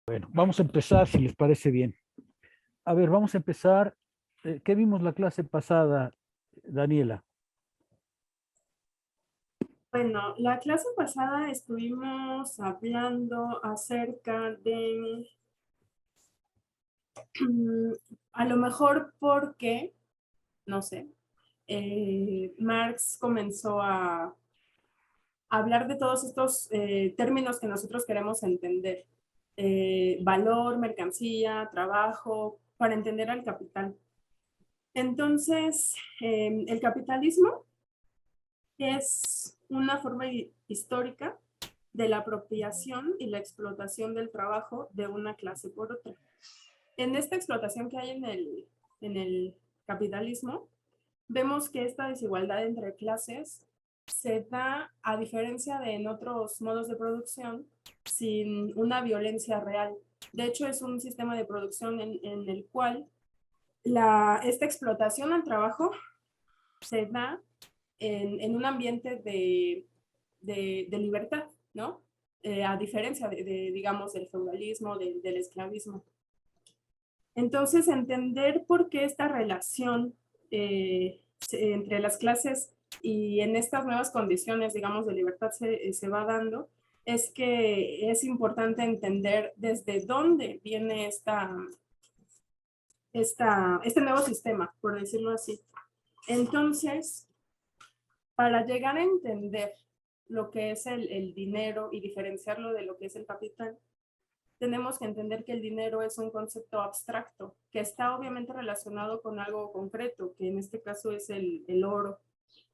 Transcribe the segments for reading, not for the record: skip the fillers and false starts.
Bueno, vamos a empezar si les parece bien. A ver, vamos a empezar. ¿Qué vimos la clase pasada, Daniela? Bueno, la clase pasada estuvimos hablando acerca de, a lo mejor porque, no sé, Marx comenzó a hablar de todos estos términos que nosotros queremos entender. Valor, mercancía, trabajo, para entender al capital. Entonces, el capitalismo es una forma histórica de la apropiación y la explotación del trabajo de una clase por otra. En esta explotación que hay en el capitalismo, vemos que esta desigualdad entre clases se da, a diferencia de en otros modos de producción, sin una violencia real. De hecho, es un sistema de producción en el cual esta explotación al trabajo se da en un ambiente de libertad, ¿no? A diferencia digamos, del feudalismo, del esclavismo. Entonces, entender por qué esta relación entre las clases y en estas nuevas condiciones, digamos, de libertad se va dando, es que es importante entender desde dónde viene este nuevo sistema, por decirlo así. Entonces, para llegar a entender lo que es el dinero y diferenciarlo de lo que es el capital, tenemos que entender que el dinero es un concepto abstracto, que está obviamente relacionado con algo concreto, que en este caso es el oro,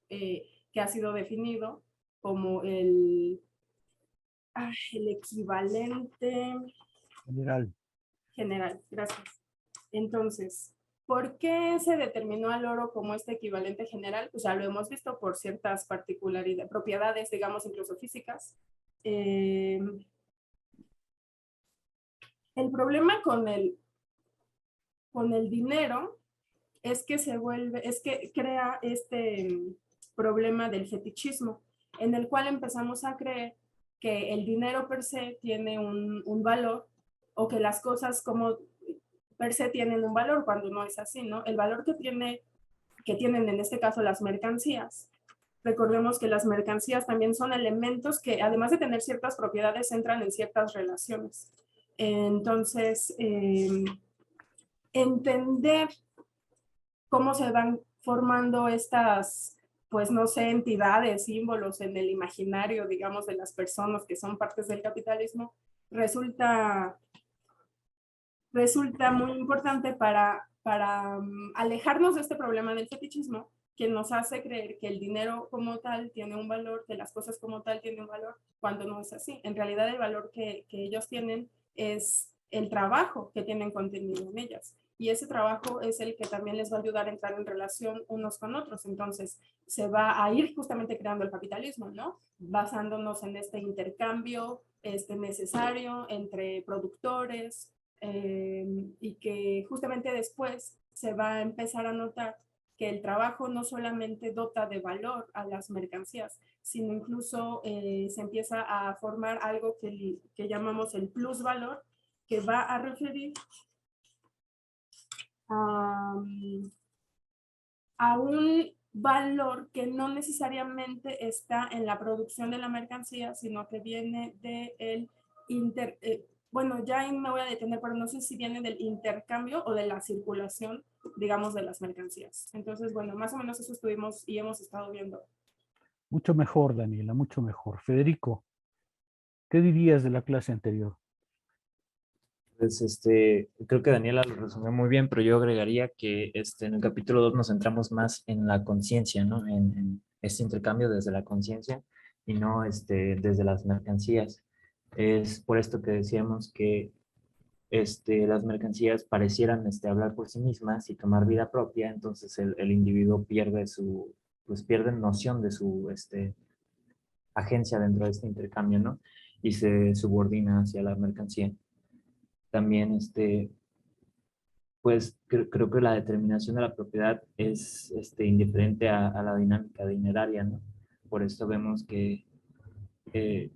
que ha sido definido como el equivalente General. general. Gracias. Entonces, ¿por qué se determinó al oro como este equivalente general? Pues ya lo hemos visto por ciertas particularidades, propiedades, digamos, incluso físicas. El problema con el dinero es que es que crea este problema del fetichismo, en el cual empezamos a creer que el dinero per se tiene un valor, o que las cosas como per se tienen un valor, cuando no es así, ¿no? El valor que tienen en este caso las mercancías. Recordemos que las mercancías también son elementos que, además de tener ciertas propiedades, entran en ciertas relaciones. Entonces, entender cómo se van formando estas, pues no sé, entidades, símbolos en el imaginario, digamos, de las personas que son partes del capitalismo, resulta, resulta muy importante para alejarnos de este problema del fetichismo, que nos hace creer que el dinero como tal tiene un valor, que las cosas como tal tienen un valor, cuando no es así. En realidad el valor que ellos tienen es el trabajo que tienen contenido en ellas. Y ese trabajo es el que también les va a ayudar a entrar en relación unos con otros. Entonces, se va a ir justamente creando el capitalismo, ¿no? Basándonos en este intercambio necesario entre productores, y que justamente después se va a empezar a notar que el trabajo no solamente dota de valor a las mercancías, sino incluso se empieza a formar algo que llamamos el plusvalor, que va a referir a, a un valor que no necesariamente está en la producción de la mercancía, sino que viene del bueno, ya me voy a detener, pero no sé si viene del intercambio o de la circulación, digamos, de las mercancías. Entonces, bueno, más o menos eso estuvimos y hemos estado viendo. Mucho mejor, Daniela, mucho mejor. Federico, ¿qué dirías de la clase anterior? Pues creo que Daniela lo resumió muy bien, pero yo agregaría que en el capítulo 2 nos centramos más en la conciencia, ¿no? En este intercambio desde la conciencia y no desde las mercancías. Es por esto que decíamos que las mercancías parecieran hablar por sí mismas y tomar vida propia, entonces el individuo pierde pues pierde noción de su agencia dentro de este intercambio, ¿no? Y se subordina hacia la mercancía. También pues creo que la determinación de la propiedad es indiferente a la dinámica dineraria, ¿no? Por esto vemos que eh,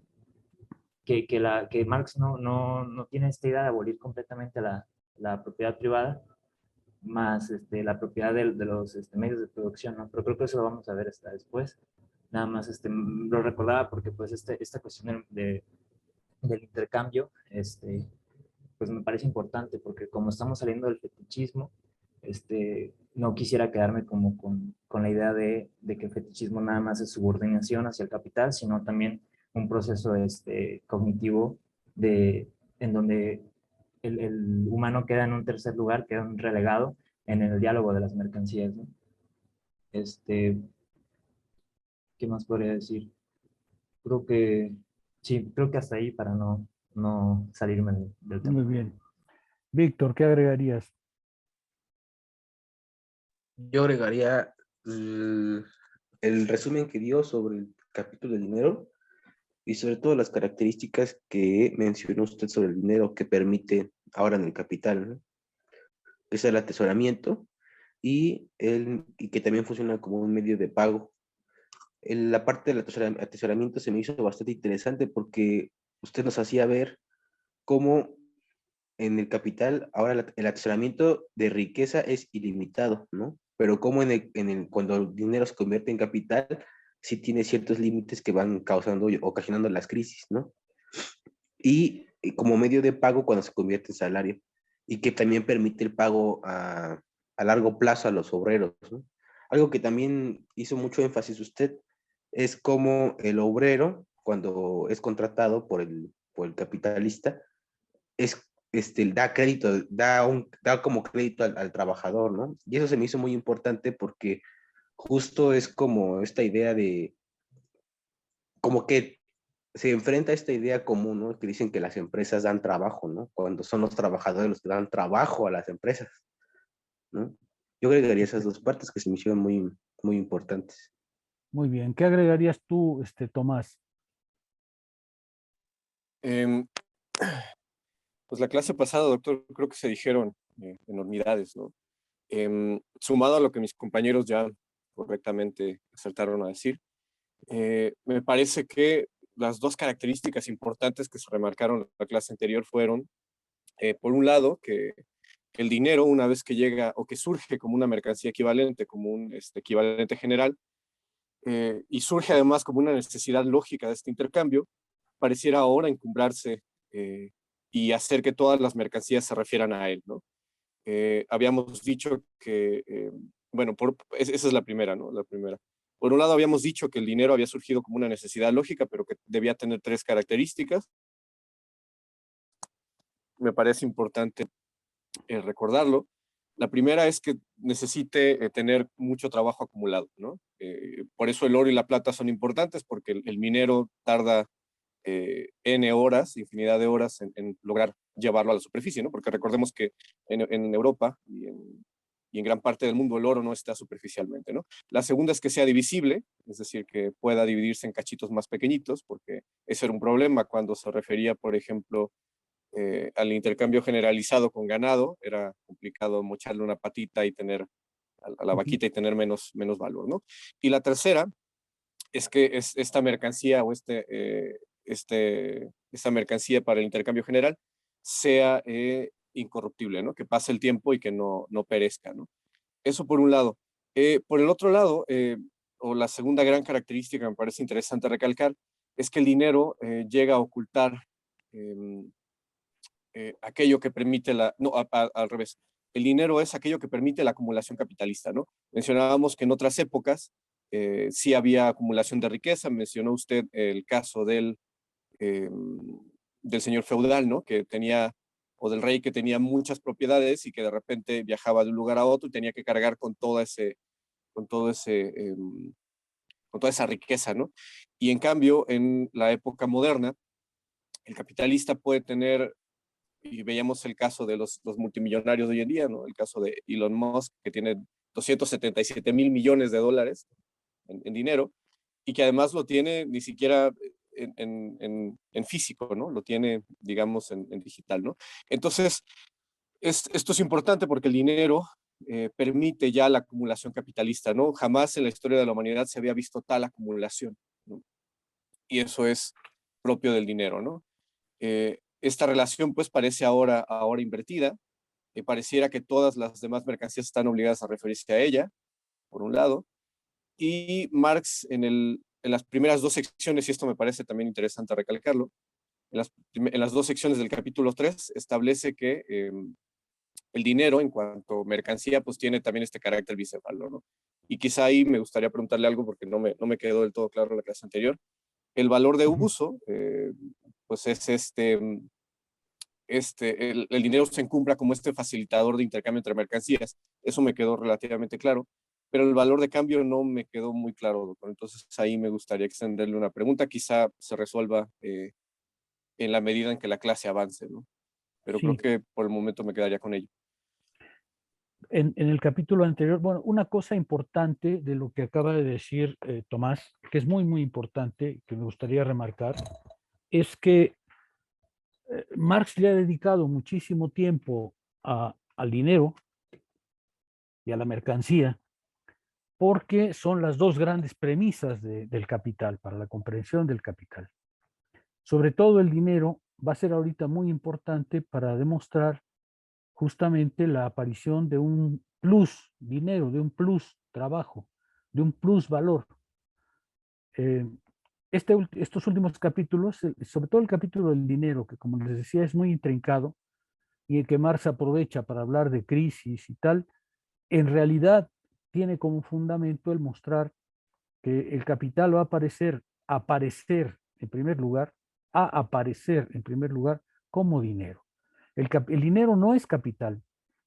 que Marx no tiene esta idea de abolir completamente la propiedad privada, más la propiedad de los medios de producción, ¿no? Pero creo que eso lo vamos a ver hasta después. Nada más lo recordaba porque pues esta cuestión del intercambio, pues me parece importante porque como estamos saliendo del fetichismo, no quisiera quedarme como con la idea de que el fetichismo nada más es subordinación hacia el capital, sino también un proceso cognitivo en donde el humano queda en un tercer lugar, queda un relegado en el diálogo de las mercancías, ¿no? ¿Qué más podría decir? Creo que, sí, creo que hasta ahí para no salirme del tema. Muy bien. Víctor, ¿qué agregarías? Yo agregaría el resumen que dio sobre el capítulo de dinero y sobre todo las características que mencionó usted sobre el dinero que permite ahora en el capital, ¿no? Es el atesoramiento y que también funciona como un medio de pago. La parte del atesoramiento se me hizo bastante interesante porque usted nos hacía ver cómo en el capital ahora el atesoramiento de riqueza es ilimitado, ¿no? Pero como cuando el dinero se convierte en capital, sí tiene ciertos límites que van causando y ocasionando las crisis, ¿no? Y como medio de pago cuando se convierte en salario y que también permite el pago a largo plazo a los obreros, ¿no? Algo que también hizo mucho énfasis usted es como el obrero, cuando es contratado por el capitalista, da crédito, da como crédito al trabajador, ¿no? Y eso se me hizo muy importante porque justo es como esta idea de, como que se enfrenta a esta idea común, ¿no? Que dicen que las empresas dan trabajo, ¿no? Cuando son los trabajadores los que dan trabajo a las empresas, ¿no? Yo agregaría esas dos partes que se me hicieron muy, muy importantes. Muy bien. ¿Qué agregarías tú, Tomás? Em, pues la clase pasada, doctor, creo que se dijeron enormidades, ¿no? Sumado a lo que mis compañeros ya correctamente acertaron a decir, me parece que las dos características importantes que se remarcaron en la clase anterior fueron, por un lado, que el dinero, una vez que llega o que surge como una mercancía equivalente, como un equivalente general, y surge además como una necesidad lógica de este intercambio, pareciera ahora encumbrarse y hacer que todas las mercancías se refieran a él, ¿no? Habíamos dicho que, bueno, esa es la primera, ¿no? La primera. Por un lado, habíamos dicho que el dinero había surgido como una necesidad lógica, pero que debía tener tres características. Me parece importante recordarlo. La primera es que necesite tener mucho trabajo acumulado, ¿no? Por eso el oro y la plata son importantes, porque el minero tarda N horas, infinidad de horas en lograr llevarlo a la superficie, ¿no? Porque recordemos que en Europa y en gran parte del mundo el oro no está superficialmente, ¿no? La segunda es que sea divisible, es decir, que pueda dividirse en cachitos más pequeñitos, porque ese era un problema cuando se refería, por ejemplo, al intercambio generalizado con ganado, era complicado mocharle una patita y tener a la vaquita y tener menos valor, ¿no? Y la tercera es que esta mercancía o esta mercancía para el intercambio general sea incorruptible, ¿no? Que pase el tiempo y que no perezca, ¿no? Eso por un lado. Por el otro lado, o la segunda gran característica que me parece interesante recalcar, es que el dinero llega a ocultar aquello que permite no, al revés. El dinero es aquello que permite la acumulación capitalista, ¿no? Mencionábamos que en otras épocas sí había acumulación de riqueza. Mencionó usted el caso eh, del señor feudal, ¿no? Que tenía, o del rey que tenía muchas propiedades y que de repente viajaba de un lugar a otro y tenía que cargar con todo ese, con toda esa riqueza, ¿no? Y en cambio, en la época moderna, el capitalista puede tener, y veíamos el caso de los multimillonarios de hoy en día, ¿no? El caso de Elon Musk, que tiene 277 mil millones de dólares en dinero, y que además lo tiene ni siquiera en físico, ¿no? Lo tiene, digamos, en digital, ¿no? Entonces, esto es importante porque el dinero permite ya la acumulación capitalista, ¿no? Jamás en la historia de la humanidad se había visto tal acumulación, ¿no? Y eso es propio del dinero, ¿no? Esta relación pues parece ahora invertida. Pareciera que todas las demás mercancías están obligadas a referirse a ella, por un lado, y Marx en las primeras dos secciones, y esto me parece también interesante recalcarlo, en las dos secciones del capítulo 3 establece que el dinero en cuanto a mercancía pues tiene también este carácter bicefalo, ¿no? Y quizá ahí me gustaría preguntarle algo porque no me quedó del todo claro en la clase anterior. El valor de uso, pues es el dinero se encumbra como este facilitador de intercambio entre mercancías. Eso me quedó relativamente claro, pero el valor de cambio no me quedó muy claro, doctor. Entonces ahí me gustaría extenderle una pregunta, quizá se resuelva en la medida en que la clase avance, ¿no? Pero creo Sí, que por el momento me quedaría con ello. en el capítulo anterior, bueno, una cosa importante de lo que acaba de decir Tomás, que es muy, muy importante, que me gustaría remarcar, es que Marx le ha dedicado muchísimo tiempo al dinero y a la mercancía, porque son las dos grandes premisas del capital, para la comprensión del capital. Sobre todo el dinero va a ser ahorita muy importante para demostrar justamente la aparición de un plus dinero, de un plus trabajo, de un plus valor. Estos últimos capítulos, sobre todo el capítulo del dinero, que como les decía es muy intrincado, y el que Marx aprovecha para hablar de crisis y tal, en realidad tiene como fundamento el mostrar que el capital va a aparecer en primer lugar, como dinero. El dinero no es capital,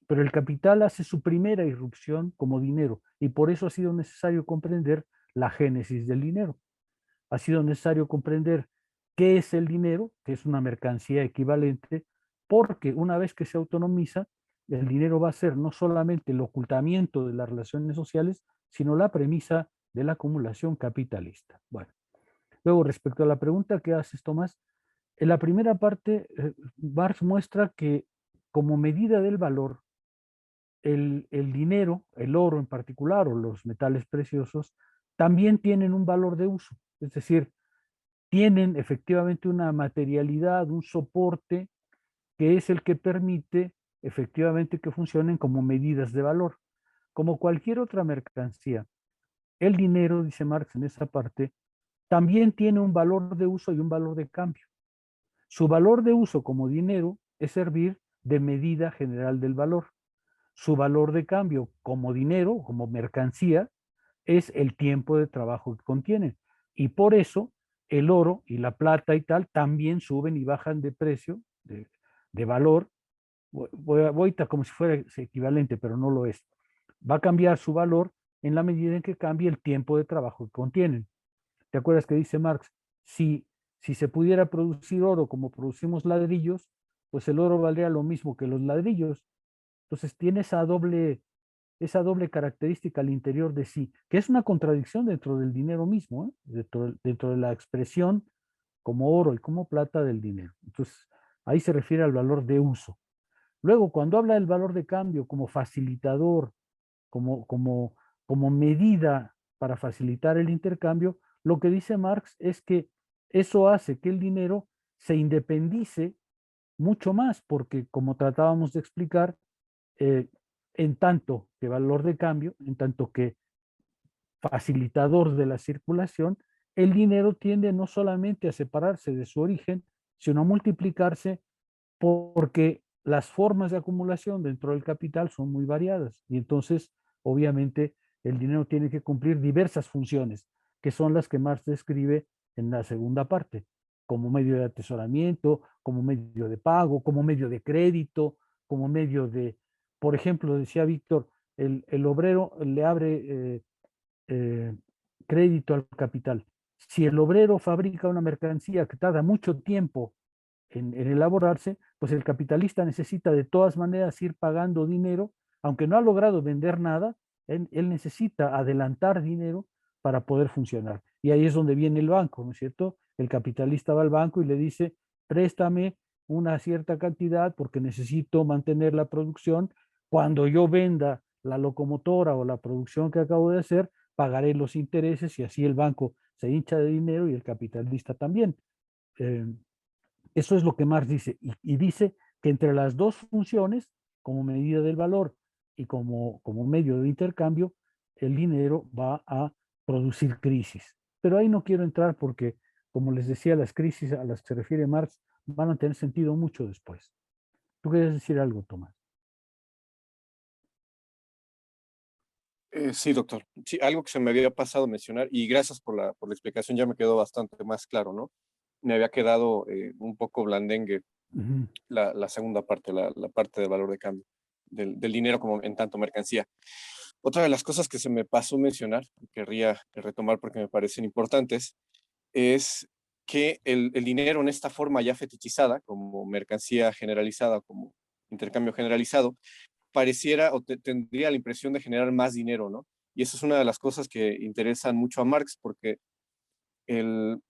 pero el capital hace su primera irrupción como dinero y por eso ha sido necesario comprender la génesis del dinero. Ha sido necesario comprender qué es el dinero, que es una mercancía equivalente, porque una vez que se autonomiza, el dinero va a ser no solamente el ocultamiento de las relaciones sociales, sino la premisa de la acumulación capitalista. Bueno, luego respecto a la pregunta que haces, Tomás, en la primera parte, Marx muestra que como medida del valor, el dinero, el oro en particular, o los metales preciosos, también tienen un valor de uso. Es decir, tienen efectivamente una materialidad, un soporte que es el que permite efectivamente que funcionen como medidas de valor. Como cualquier otra mercancía, el dinero, dice Marx en esa parte, también tiene un valor de uso y un valor de cambio. Su valor de uso como dinero es servir de medida general del valor. Su valor de cambio como dinero, como mercancía, es el tiempo de trabajo que contienen. Y por eso el oro y la plata y tal también suben y bajan de precio, de valor. Voy a como si fuera equivalente, pero no lo es. Va a cambiar su valor en la medida en que cambie el tiempo de trabajo que contienen. ¿Te acuerdas que dice Marx? Si se pudiera producir oro como producimos ladrillos, pues el oro valdría lo mismo que los ladrillos. Entonces tiene esa doble característica al interior de sí, que es una contradicción dentro del dinero mismo, ¿eh? Dentro de la expresión como oro y como plata del dinero. Entonces, ahí se refiere al valor de uso. Luego, cuando habla del valor de cambio como facilitador, como, como, como medida para facilitar el intercambio, lo que dice Marx es que eso hace que el dinero se independice mucho más, porque como tratábamos de explicar, eh, en tanto que valor de cambio, en tanto que facilitador de la circulación, el dinero tiende no solamente a separarse de su origen, sino a multiplicarse porque las formas de acumulación dentro del capital son muy variadas y entonces, obviamente, el dinero tiene que cumplir diversas funciones, que son las que Marx describe en la segunda parte, como medio de atesoramiento, como medio de pago, como medio de crédito, como medio de, por ejemplo, decía Víctor, el obrero le abre eh, crédito al capital. Si el obrero fabrica una mercancía que tarda mucho tiempo en elaborarse, pues el capitalista necesita de todas maneras ir pagando dinero, aunque no ha logrado vender nada, él necesita adelantar dinero para poder funcionar. Y ahí es donde viene el banco, ¿no es cierto? El capitalista va al banco y le dice, préstame una cierta cantidad porque necesito mantener la producción. Cuando yo venda la locomotora o la producción que acabo de hacer, pagaré los intereses y así el banco se hincha de dinero y el capitalista también. Eso es lo que Marx dice. Y dice que entre las dos funciones, como medida del valor y como medio de intercambio, el dinero va a producir crisis. Pero ahí no quiero entrar porque, como les decía, las crisis a las que se refiere Marx van a tener sentido mucho después. ¿Tú querías decir algo, Tomás? Sí, doctor. Sí, algo que se me había pasado a mencionar, y gracias por la explicación, ya me quedó bastante más claro, ¿no? Me había quedado un poco blandengue Ujú. la segunda parte, la parte del valor de cambio, del dinero como en tanto mercancía. Otra de las cosas que se me pasó mencionar, y querría retomar porque me parecen importantes, es que el dinero en esta forma ya fetichizada, como mercancía generalizada, como intercambio generalizado, pareciera o tendría la impresión de generar más dinero, ¿no? Y eso es una de las cosas que interesan mucho a Marx, porque el,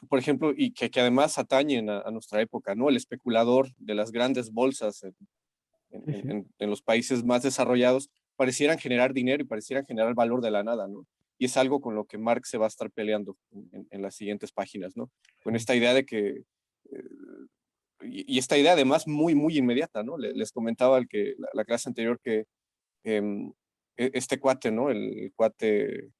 por ejemplo, y que además atañen a nuestra época, ¿no? El especulador de las grandes bolsas Sí, sí. en los países más desarrollados parecieran generar dinero y parecieran generar valor de la nada, ¿no? Y es algo con lo que Marx se va a estar peleando en las siguientes páginas, ¿no? Con Sí. esta idea de que, y esta idea además muy, muy inmediata, ¿no? Les comentaba la clase anterior que em, este cuate, ¿no? El cuate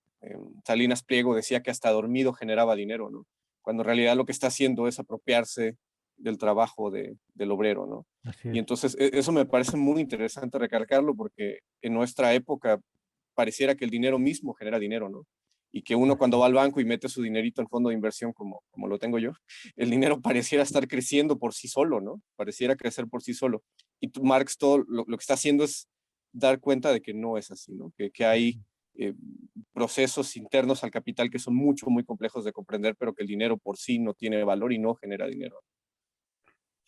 Salinas Pliego decía que hasta dormido generaba dinero, ¿no? Cuando en realidad lo que está haciendo es apropiarse del trabajo del obrero, ¿no? Así Y es. entonces eso me parece muy interesante recalcarlo porque en nuestra época pareciera que el dinero mismo genera dinero, ¿no? Y que uno Así cuando es. va al banco y mete su dinerito en fondo de inversión como lo tengo yo, el dinero pareciera estar creciendo por sí solo, ¿no? Pareciera crecer por sí solo. Y Marx todo lo que está haciendo es dar cuenta de que no es así, ¿no? Que hay eh, procesos internos al capital que son mucho, muy complejos de comprender, pero que el dinero por sí no tiene valor y no genera dinero.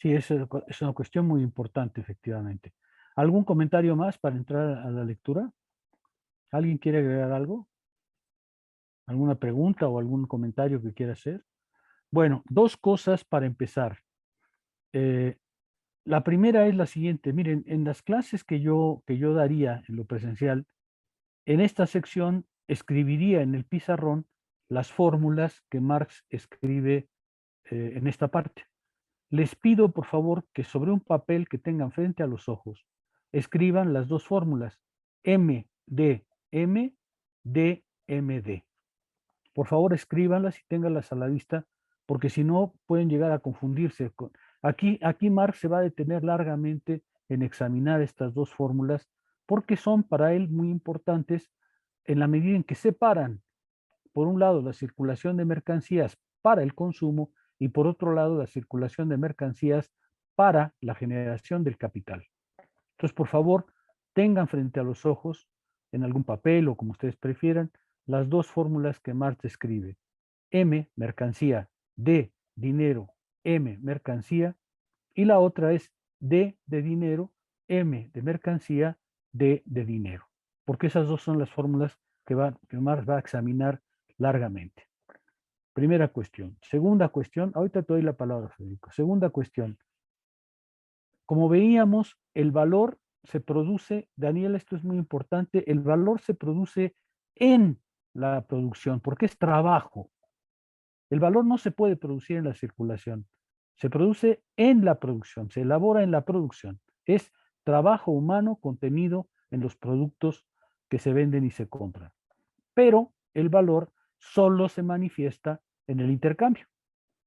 Sí, es una cuestión muy importante, efectivamente. ¿Algún comentario más para entrar a la lectura? ¿Alguien quiere agregar algo? ¿Alguna pregunta o algún comentario que quiera hacer? Bueno, dos cosas para empezar. Eh, la primera es la siguiente. Miren, en las clases que yo daría en lo presencial, en esta sección escribiría en el pizarrón las fórmulas que Marx escribe en esta parte. Les pido, por favor, que sobre un papel que tengan frente a los ojos, escriban las dos fórmulas, MDM, DMD. Por favor, escríbanlas y ténganlas a la vista, porque si no, pueden llegar a confundirse. Aquí Marx se va a detener largamente en examinar estas dos fórmulas, porque son para él muy importantes en la medida en que separan, por un lado, la circulación de mercancías para el consumo y por otro lado, la circulación de mercancías para la generación del capital. Entonces, por favor, tengan frente a los ojos, en algún papel o como ustedes prefieran, las dos fórmulas que Marx escribe. M, mercancía, D, dinero, M, mercancía, y la otra es D de dinero, M de mercancía, D de dinero. Porque esas dos son las fórmulas que Marx va a examinar largamente. Primera cuestión. Segunda cuestión, ahorita te doy la palabra, Federico. Segunda cuestión. Como veíamos, el valor se produce, Daniel, esto es muy importante, el valor se produce en la producción, porque es trabajo. El valor no se puede producir en la circulación, se produce en la producción, se elabora en la producción. Es trabajo humano contenido en los productos que se venden y se compran. Pero el valor solo se manifiesta en el intercambio.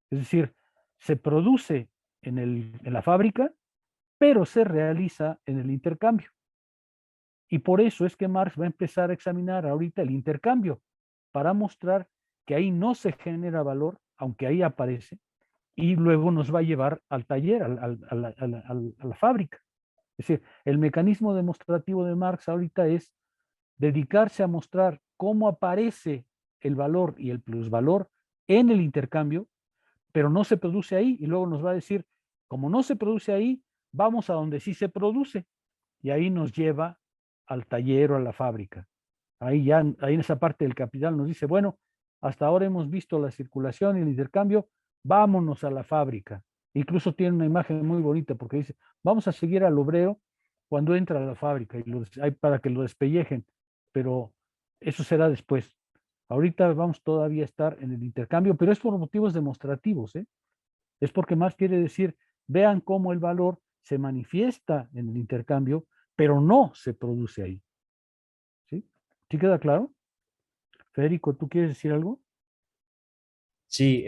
Es decir, se produce en la fábrica, pero se realiza en el intercambio. Y por eso es que Marx va a empezar a examinar ahorita el intercambio, para mostrar que ahí no se genera valor, aunque ahí aparece, y luego nos va a llevar al taller, a la fábrica. Es decir, el mecanismo demostrativo de Marx ahorita es dedicarse a mostrar cómo aparece el valor y el plusvalor en el intercambio, pero no se produce ahí, y luego nos va a decir, como no se produce ahí, vamos a donde sí se produce, y ahí nos lleva al taller o a la fábrica. Ahí en esa parte del capital nos dice, bueno, hasta ahora hemos visto la circulación y el intercambio, vámonos a la fábrica. Incluso tiene una imagen muy bonita porque dice, vamos a seguir al obrero cuando entra a la fábrica y hay para que lo despellejen, pero eso será después. Ahorita vamos todavía a estar en el intercambio, pero es por motivos demostrativos, ¿eh? Es porque Marx quiere decir, vean cómo el valor se manifiesta en el intercambio, pero no se produce ahí. ¿Sí? ¿Sí queda claro? Federico, ¿tú quieres decir algo? Sí,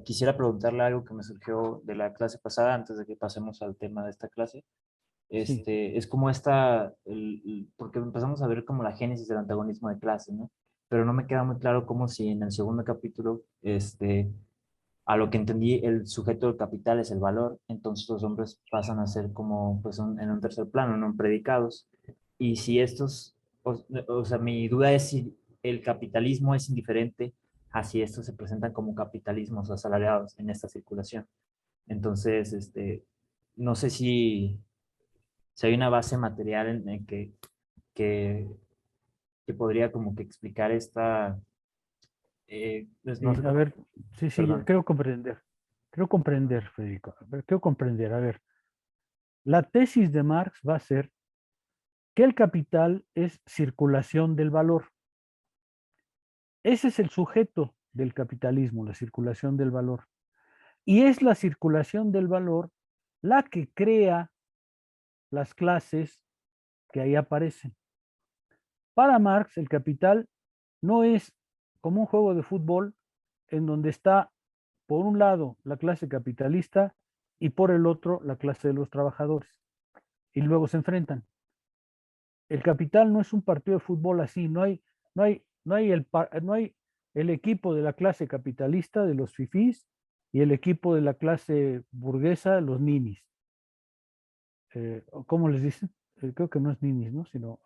quisiera preguntarle algo que me surgió de la clase pasada antes de que pasemos al tema de esta clase. Sí. Es como porque empezamos a ver como la génesis del antagonismo de clase, ¿no? Pero no me queda muy claro cómo si en el segundo capítulo, a lo que entendí, el sujeto del capital es el valor, entonces los hombres pasan a ser como, pues, en un tercer plano, no predicados. Y si o sea, mi duda es si el capitalismo es indiferente a si estos se presentan como capitalismos asalariados en esta circulación. Entonces, no sé si hay una base material en que, que podría como que explicar pues no sé, A ver, sí, sí, perdón. creo comprender. Creo comprender, Federico. A ver, creo comprender. A ver, la tesis de Marx va a ser que el capital es circulación del valor. Ese es el sujeto del capitalismo, la circulación del valor. Y es la circulación del valor la que crea las clases que ahí aparecen. Para Marx, el capital no es como un juego de fútbol en donde está, por un lado, la clase capitalista y por el otro, la clase de los trabajadores. Y luego se enfrentan. El capital no es un partido de fútbol así, no hay el equipo de la clase capitalista, de los fifís, y el equipo de la clase burguesa, los ninis. ¿Cómo les dicen? Creo que no es ninis, ¿no? Sino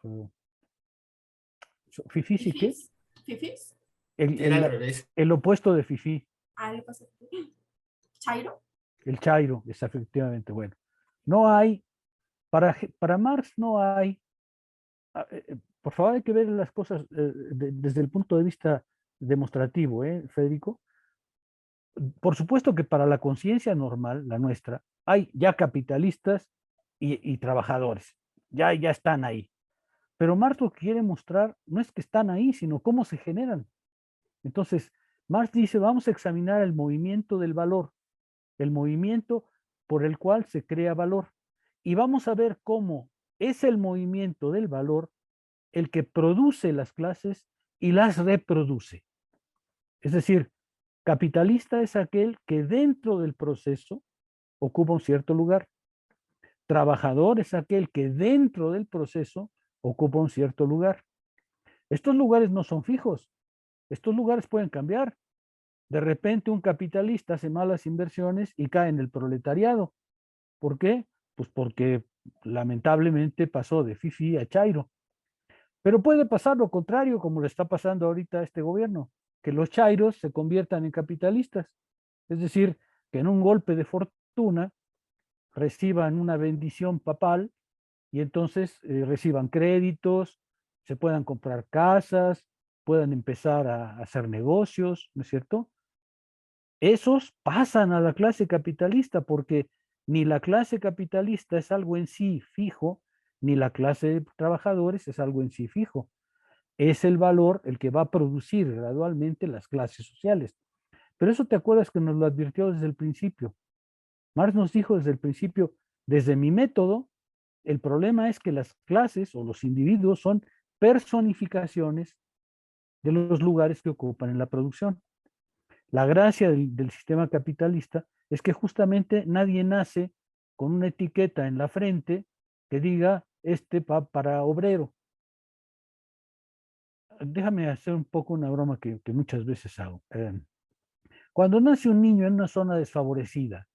fifís y qué? ¿Fifís? ¿Fifís? El, Era al el, revés. el opuesto de fifí, Ah, le pasé. ¿Chairo? el chairo, es efectivamente bueno. No hay, para Marx no hay, por favor hay que ver las cosas desde el punto de vista demostrativo, Federico? Por supuesto que para la conciencia normal, la nuestra, hay ya capitalistas y trabajadores, ya están ahí. Pero Marx lo que quiere mostrar no es que están ahí, sino cómo se generan. Entonces, Marx dice, vamos a examinar el movimiento del valor, el movimiento por el cual se crea valor. Y vamos a ver cómo es el movimiento del valor el que produce las clases y las reproduce. Es decir, capitalista es aquel que dentro del proceso ocupa un cierto lugar. Trabajador es aquel que dentro del proceso ocupa un cierto lugar. Estos lugares no son fijos. Estos lugares pueden cambiar. De repente un capitalista hace malas inversiones y cae en el proletariado. ¿Por qué? Pues porque lamentablemente pasó de fifí a chairo. Pero puede pasar lo contrario, como le está pasando ahorita a este gobierno, que los chairos se conviertan en capitalistas. Es decir, que en un golpe de fortuna reciban una bendición papal y entonces reciban créditos, se puedan comprar casas, puedan empezar a hacer negocios, ¿no es cierto? Esos pasan a la clase capitalista porque ni la clase capitalista es algo en sí fijo, ni la clase de trabajadores es algo en sí fijo. Es el valor el que va a producir gradualmente las clases sociales. Pero eso te acuerdas que nos lo advirtió desde el principio. Marx nos dijo desde el principio, desde mi método, el problema es que las clases o los individuos son personificaciones de los lugares que ocupan en la producción. La gracia del sistema capitalista es que justamente nadie nace con una etiqueta en la frente que diga para obrero. Déjame hacer un poco una broma que muchas veces hago. Cuando nace un niño en una zona desfavorecida,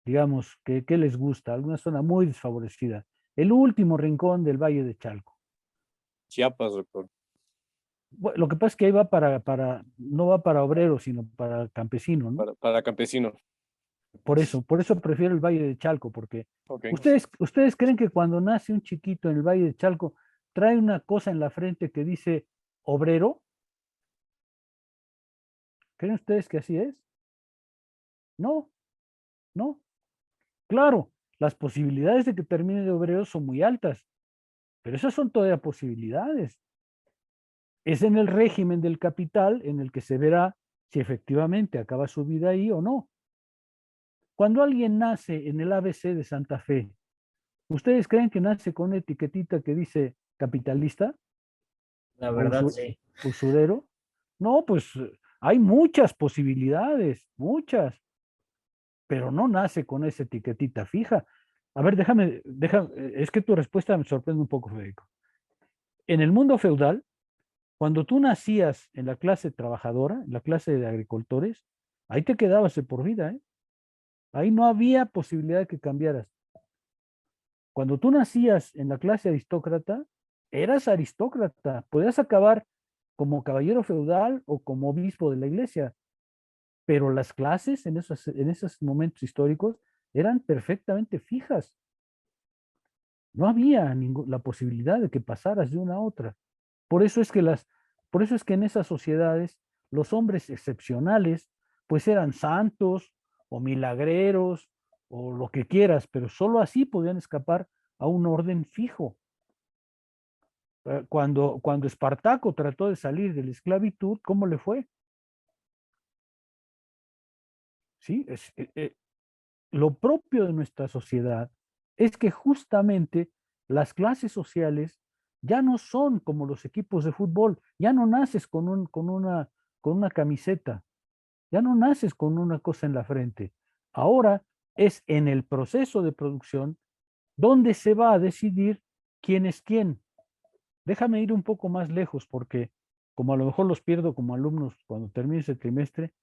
digamos, ¿qué les gusta? Alguna zona muy desfavorecida, el último rincón del Valle de Chalco. Chiapas, doctor. Bueno, lo que pasa es que ahí va no va para obrero, sino para campesino, ¿no? Para campesinos. Por eso prefiero el Valle de Chalco, porque Ok. ustedes creen que cuando nace un chiquito en el Valle de Chalco trae una cosa en la frente que dice obrero. ¿Creen ustedes que así es? No, no. Claro, las posibilidades de que termine de obrero son muy altas, pero esas son todavía posibilidades. Es en el régimen del capital en el que se verá si efectivamente acaba su vida ahí o no. cuando alguien nace en el ABC de Santa Fe, ¿ustedes creen que nace con una etiquetita que dice capitalista La o verdad, sí. usurero? No, pues hay muchas posibilidades, muchas, pero no nace con esa etiquetita fija. A ver, es que tu respuesta me sorprende un poco, Federico. En el mundo feudal, cuando tú nacías en la clase trabajadora, en la clase de agricultores, ahí te quedabas de por vida, ¿eh? Ahí no había posibilidad de que cambiaras. Cuando tú nacías en la clase aristócrata, eras aristócrata, podías acabar como caballero feudal o como obispo de la iglesia, pero las clases en esos momentos históricos eran perfectamente fijas. No había la posibilidad de que pasaras de una a otra. Por eso es que por eso es que en esas sociedades los hombres excepcionales pues eran santos o milagreros o lo que quieras, pero solo así podían escapar a un orden fijo. Cuando Espartaco trató de salir de la esclavitud, ¿cómo le fue? ¿Sí? Lo propio de nuestra sociedad es que justamente las clases sociales ya no son como los equipos de fútbol, ya no naces con una camiseta, ya no naces con una cosa en la frente. Ahora es en el proceso de producción donde se va a decidir quién es quién. Déjame ir un poco más lejos porque como a lo mejor los pierdo como alumnos cuando termine ese trimestre,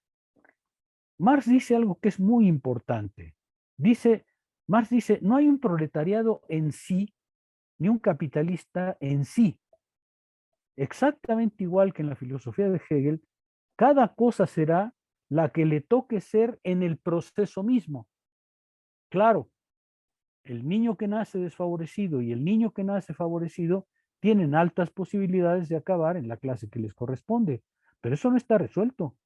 Marx dice algo que es muy importante. Marx dice, no hay un proletariado en sí, ni un capitalista en sí. Exactamente igual que en la filosofía de Hegel, cada cosa será la que le toque ser en el proceso mismo. Claro, el niño que nace desfavorecido y el niño que nace favorecido tienen altas posibilidades de acabar en la clase que les corresponde, pero eso no está resuelto.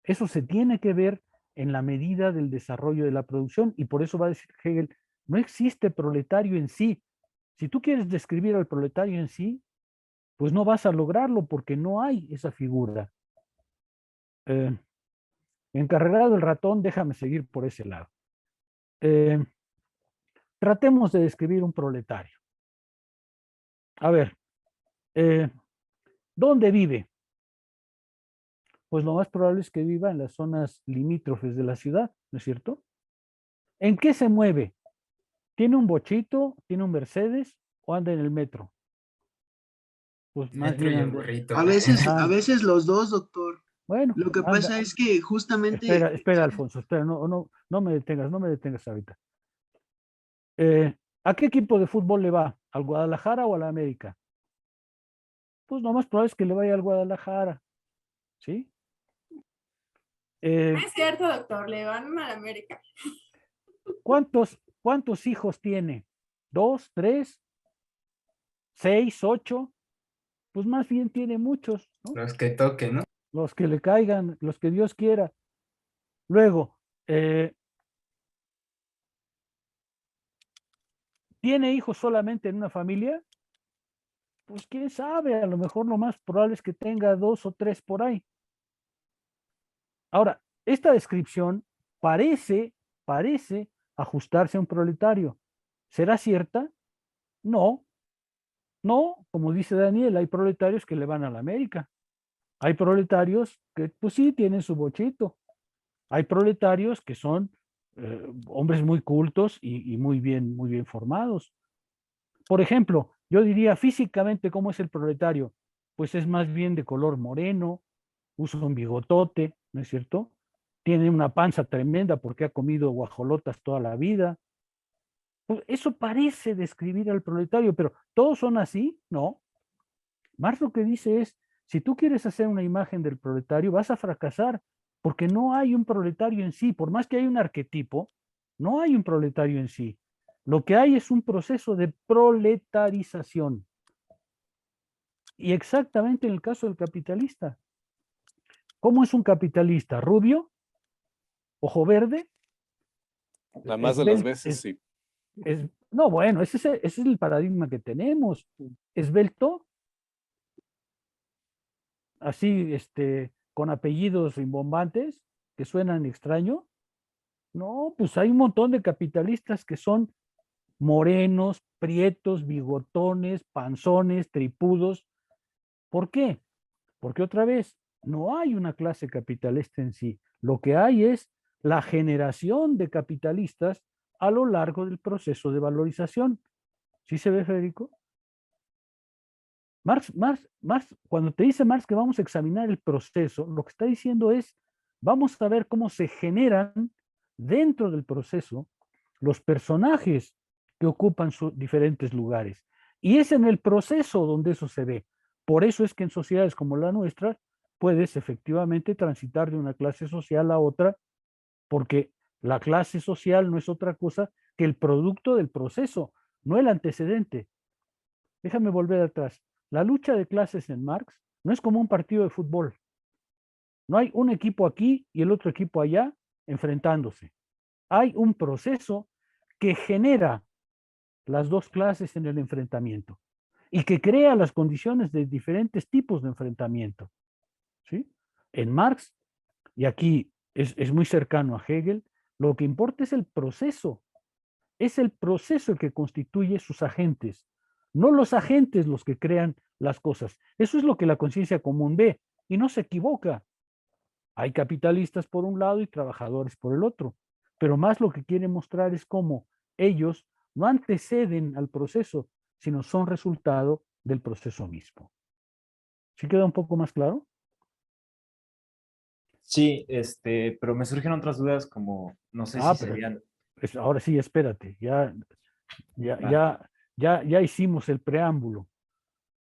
Eso se tiene que ver en la medida del desarrollo de la producción y por eso va a decir Hegel, no existe proletario en sí. Si tú quieres describir al proletario en sí, pues no vas a lograrlo porque no hay esa figura. Encarregado el ratón, déjame seguir por ese lado. Tratemos de describir un proletario. A ver, ¿dónde vive? Pues lo más probable es que viva en las zonas limítrofes de la ciudad, ¿no es cierto? ¿En qué se mueve? ¿Tiene un bochito? ¿Tiene un Mercedes? ¿O anda en el metro? Pues más Metro bien y el anda. burrito. A veces los dos, doctor. Bueno, Lo que anda. pasa es que justamente, Espera, Alfonso, espera, no me detengas ahorita. ¿A qué equipo de fútbol le va? ¿Al Guadalajara o a la América? Pues lo más probable es que le vaya al Guadalajara, ¿sí? No es cierto, doctor, le van a la América. ¿Cuántos hijos tiene? ¿2, 3, 6, 8? Pues más bien tiene muchos, ¿no? Los que toquen, ¿no? Los que le caigan, los que Dios quiera. Luego, ¿tiene hijos solamente en una familia? Pues quién sabe, a lo mejor lo más probable es que tenga 2 o 3 por ahí. Ahora, esta descripción parece ajustarse a un proletario. ¿Será cierta? No, no, como dice Daniel, hay proletarios que le van a la América. Hay proletarios que, pues sí, tienen su bochito. Hay proletarios que son hombres muy cultos y muy bien formados. Por ejemplo, yo diría físicamente cómo es el proletario. Pues es más bien de color moreno, usa un bigotote, ¿no es cierto? Tiene una panza tremenda porque ha comido guajolotas toda la vida. Pues eso parece describir al proletario, pero ¿todos son así? No. Marx lo que dice es, si tú quieres hacer una imagen del proletario, vas a fracasar, porque no hay un proletario en sí. Por más que hay un arquetipo, no hay un proletario en sí. Lo que hay es un proceso de proletarización. Y exactamente en el caso del capitalista. ¿Cómo es un capitalista? ¿Rubio? ¿Ojo verde? La más de las veces, sí. No, bueno, ese es el paradigma que tenemos. Esbelto, así, con apellidos rimbombantes que suenan extraño. No, pues hay un montón de capitalistas que son morenos, prietos, bigotones, panzones, tripudos. ¿Por qué? Porque otra vez, no hay una clase capitalista en sí. Lo que hay es la generación de capitalistas a lo largo del proceso de valorización. ¿Sí se ve, Federico? Marx, cuando te dice Marx que vamos a examinar el proceso, lo que está diciendo es, vamos a ver cómo se generan dentro del proceso los personajes que ocupan sus diferentes lugares. Y es en el proceso donde eso se ve. Por eso es que en sociedades como la nuestra puedes efectivamente transitar de una clase social a otra, porque la clase social no es otra cosa que el producto del proceso, no el antecedente. Déjame volver atrás. La lucha de clases en Marx no es como un partido de fútbol. No hay un equipo aquí y el otro equipo allá enfrentándose. Hay un proceso que genera las dos clases en el enfrentamiento y que crea las condiciones de diferentes tipos de enfrentamiento. ¿Sí? En Marx, y aquí es muy cercano a Hegel, lo que importa es el proceso el que constituye sus agentes, no los agentes los que crean las cosas. Eso es lo que la conciencia común ve y no se equivoca. Hay capitalistas por un lado y trabajadores por el otro, pero más lo que quiere mostrar es cómo ellos no anteceden al proceso, sino son resultado del proceso mismo. ¿Sí queda un poco más claro? Sí, pero me surgen otras dudas como, no sé si Pero serían... ahora sí, espérate, ya, Va. ya, ya hicimos el preámbulo.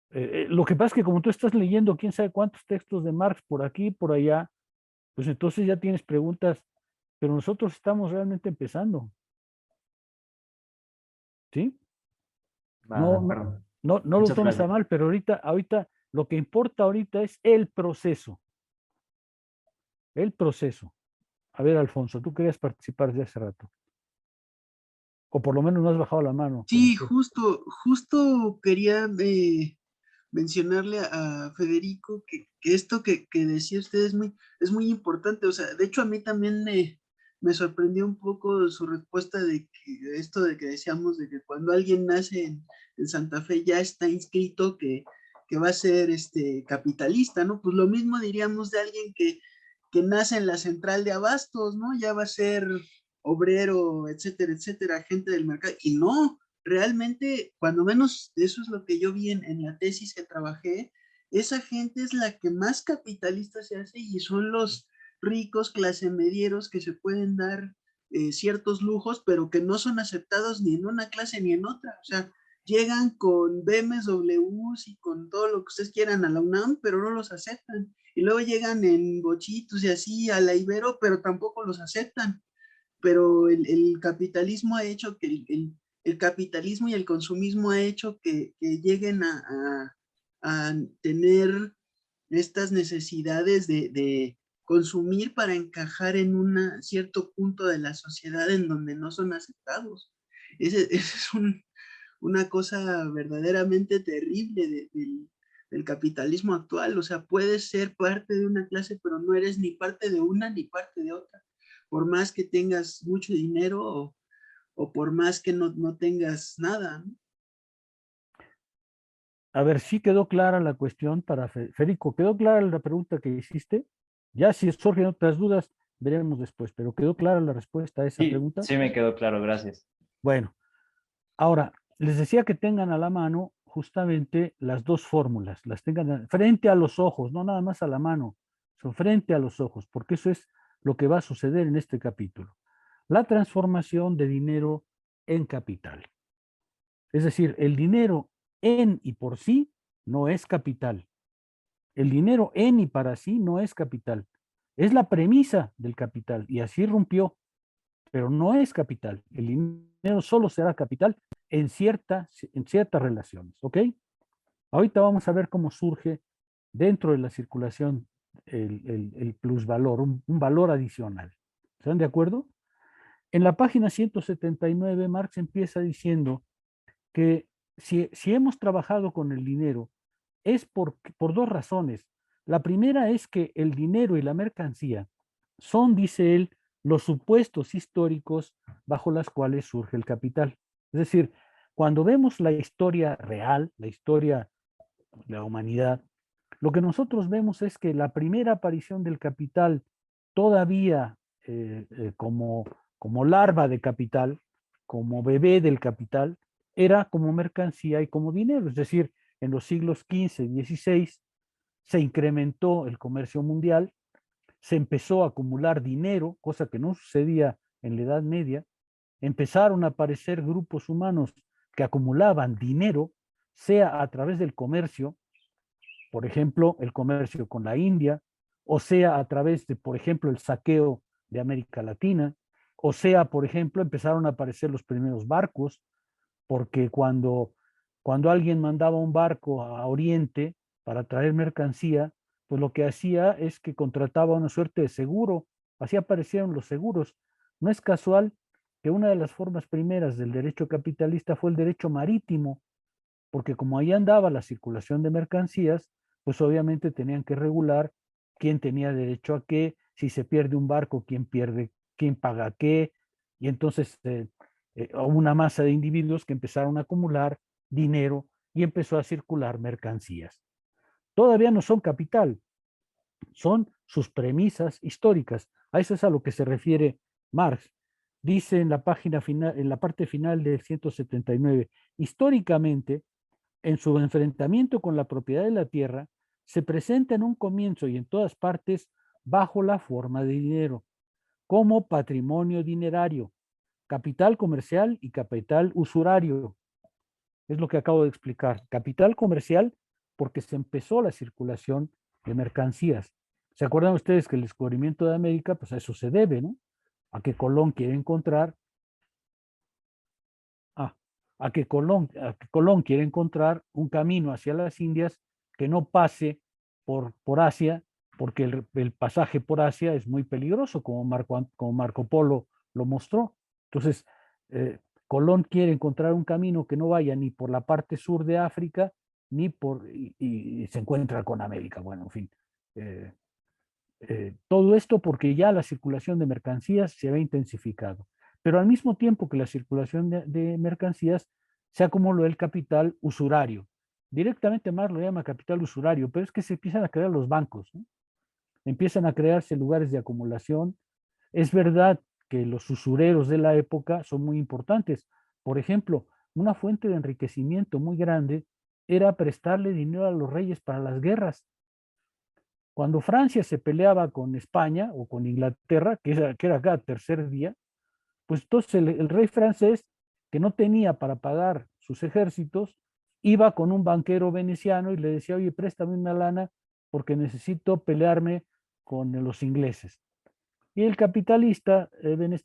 Lo que pasa es que como tú estás leyendo quién sabe cuántos textos de Marx por aquí y por allá, pues entonces ya tienes preguntas, pero nosotros estamos realmente empezando. ¿Sí? Va, de No, no, acuerdo. no lo Muchas tomes a gracias. mal, pero ahorita lo que importa ahorita es el proceso. El proceso. A ver, Alfonso, tú querías participar de hace rato. O por lo menos no has bajado la mano, como Sí, tú. justo quería mencionarle a Federico que esto que decía usted es muy importante. O sea, de hecho a mí también me sorprendió un poco su respuesta de que esto de que decíamos de que cuando alguien nace en Santa Fe ya está inscrito que va a ser capitalista, ¿no? Pues lo mismo diríamos de alguien que nace en la central de abastos, ¿no? Ya va a ser obrero, etcétera, etcétera, gente del mercado. Y no, realmente, cuando menos eso es lo que yo vi en la tesis que trabajé, esa gente es la que más capitalista se hace y son los ricos clase medieros que se pueden dar ciertos lujos, pero que no son aceptados ni en una clase ni en otra. O sea, llegan con BMWs y con todo lo que ustedes quieran a la UNAM, pero no los aceptan. Y luego llegan en bochitos y así a la Ibero, pero tampoco los aceptan. Pero el capitalismo ha hecho que el capitalismo y el consumismo ha hecho que lleguen a tener estas necesidades de consumir para encajar en un cierto punto de la sociedad en donde no son aceptados. Ese es una cosa verdaderamente terrible del capitalismo actual. O sea, puedes ser parte de una clase, pero no eres ni parte de una ni parte de otra. Por más que tengas mucho dinero o por más que no tengas nada, ¿no? A ver, sí quedó clara la cuestión para Federico. ¿Quedó clara la pregunta que hiciste? Ya si surgen otras dudas, veremos después, pero ¿quedó clara la respuesta a esa Sí, pregunta? sí me quedó claro, gracias. Bueno, ahora, les decía que tengan a la mano justamente las dos fórmulas, las tengan frente a los ojos, no nada más a la mano, son frente a los ojos, porque eso es lo que va a suceder en este capítulo. La transformación de dinero en capital. Es decir, el dinero en y por sí no es capital. El dinero en y para sí no es capital. Es la premisa del capital y así rompió, pero no es capital. El dinero solo será capital en ciertas relaciones, ¿ok? Ahorita vamos a ver cómo surge dentro de la circulación el plusvalor, un valor adicional. ¿Están de acuerdo? En la página 179, Marx empieza diciendo que si hemos trabajado con el dinero es por dos razones. La primera es que el dinero y la mercancía son, dice él, los supuestos históricos bajo los cuales surge el capital. Es decir, cuando vemos la historia real, la historia de la humanidad, lo que nosotros vemos es que la primera aparición del capital todavía como larva de capital, como bebé del capital, era como mercancía y como dinero. Es decir, en los siglos XV y XVI se incrementó el comercio mundial, se empezó a acumular dinero, cosa que no sucedía en la Edad Media, empezaron a aparecer grupos humanos que acumulaban dinero, sea a través del comercio, por ejemplo, el comercio con la India, o sea a través de, por ejemplo, el saqueo de América Latina, o sea, por ejemplo, empezaron a aparecer los primeros barcos, porque cuando alguien mandaba un barco a Oriente para traer mercancía, pues lo que hacía es que contrataba una suerte de seguro, así aparecieron los seguros. No es casual que una de las formas primeras del derecho capitalista fue el derecho marítimo, porque como ahí andaba la circulación de mercancías, pues obviamente tenían que regular quién tenía derecho a qué, si se pierde un barco, quién paga qué, y entonces una masa de individuos que empezaron a acumular dinero y empezó a circular mercancías. Todavía no son capital, son sus premisas históricas. A eso es a lo que se refiere Marx. Dice en la página final, en la parte final del 179, históricamente, en su enfrentamiento con la propiedad de la tierra, se presenta en un comienzo y en todas partes bajo la forma de dinero, como patrimonio dinerario, capital comercial y capital usurario. Es lo que acabo de explicar. Capital comercial porque se empezó la circulación de mercancías. ¿Se acuerdan ustedes que el descubrimiento de América, pues a eso se debe, ¿no? A que Colón quiere encontrar, a que Colón quiere encontrar un camino hacia las Indias que no pase por Asia, porque el pasaje por Asia es muy peligroso, como Marco Polo lo mostró. Entonces, Colón quiere encontrar un camino que no vaya ni por la parte sur de África, y se encuentra con América. Bueno, en fin. Todo esto porque ya la circulación de mercancías se había intensificado. Pero al mismo tiempo que la circulación de mercancías, se acumuló el capital usurario. Directamente Marx lo llama capital usurario, pero es que se empiezan a crear los bancos, ¿no? Empiezan a crearse lugares de acumulación. Es verdad que los usureros de la época son muy importantes. Por ejemplo, una fuente de enriquecimiento muy grande era prestarle dinero a los reyes para las guerras. Cuando Francia se peleaba con España o con Inglaterra, que era cada tercer día, pues entonces el rey francés, que no tenía para pagar sus ejércitos, iba con un banquero veneciano y le decía, oye, préstame una lana porque necesito pelearme con los ingleses. Y el capitalista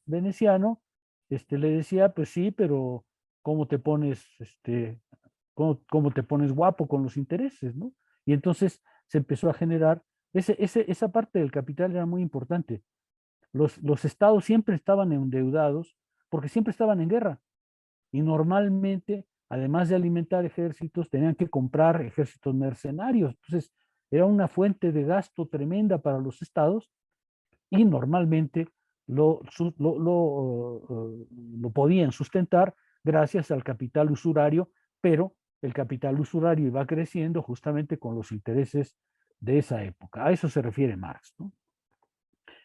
veneciano le decía, pues sí, pero ¿cómo te pones, cómo te pones guapo con los intereses, ¿no? Y entonces se empezó a generar, esa parte del capital era muy importante. Los estados siempre estaban endeudados porque siempre estaban en guerra. Y normalmente, además de alimentar ejércitos, tenían que comprar ejércitos mercenarios. Entonces, era una fuente de gasto tremenda para los estados y normalmente lo podían sustentar gracias al capital usurario, pero el capital usurario iba creciendo justamente con los intereses de esa época. A eso se refiere Marx, ¿no?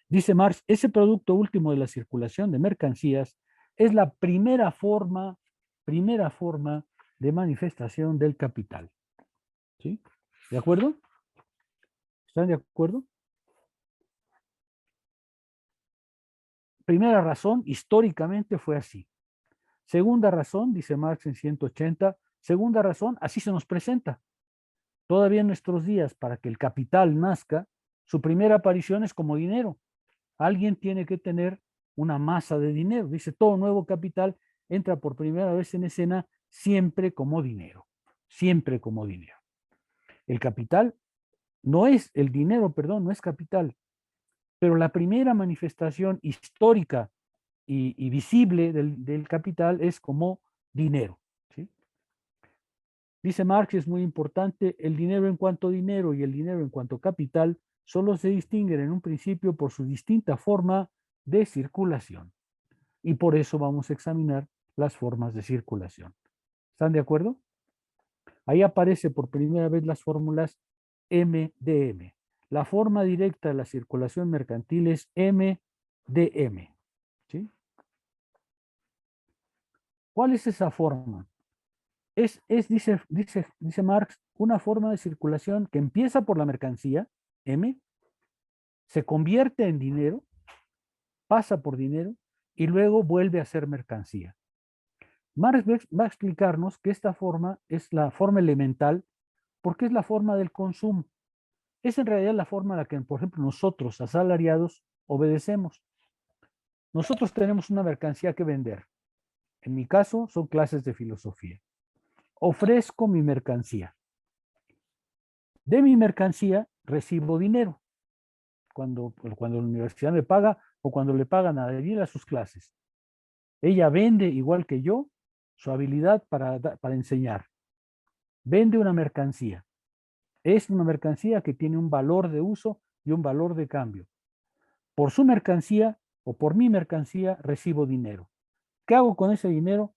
Dice Marx, ese producto último de la circulación de mercancías es la primera forma de manifestación del capital. ¿Sí? ¿De acuerdo? ¿Están de acuerdo? Primera razón, históricamente fue así. Segunda razón, dice Marx en 180, segunda razón, así se nos presenta. Todavía en nuestros días, para que el capital nazca, su primera aparición es como dinero. Alguien tiene que tener una masa de dinero. Dice, todo nuevo capital entra por primera vez en escena siempre como dinero. Siempre como dinero. El capital no es, el dinero, perdón, no es capital. Pero la primera manifestación histórica y visible del capital es como dinero. ¿Sí? Dice Marx, es muy importante, el dinero en cuanto dinero y el dinero en cuanto capital solo se distinguen en un principio por su distinta forma de circulación. Y por eso vamos a examinar las formas de circulación. ¿Están de acuerdo? Ahí aparece por primera vez las fórmulas MdM. La forma directa de la circulación mercantil es MdM. ¿Sí? ¿Cuál es esa forma? Dice Marx, una forma de circulación que empieza por la mercancía, M, se convierte en dinero, pasa por dinero y luego vuelve a ser mercancía. Marx va a explicarnos que esta forma es la forma elemental porque es la forma del consumo. Es en realidad la forma a la que, por ejemplo, nosotros, asalariados, obedecemos. Nosotros tenemos una mercancía que vender. En mi caso, son clases de filosofía. Ofrezco mi mercancía. De mi mercancía recibo dinero. Cuando la universidad me paga o cuando le pagan a Daniela sus clases. Ella vende, igual que yo, su habilidad para enseñar. Vende una mercancía. Es una mercancía que tiene un valor de uso y un valor de cambio. Por su mercancía o por mi mercancía recibo dinero. ¿Qué hago con ese dinero?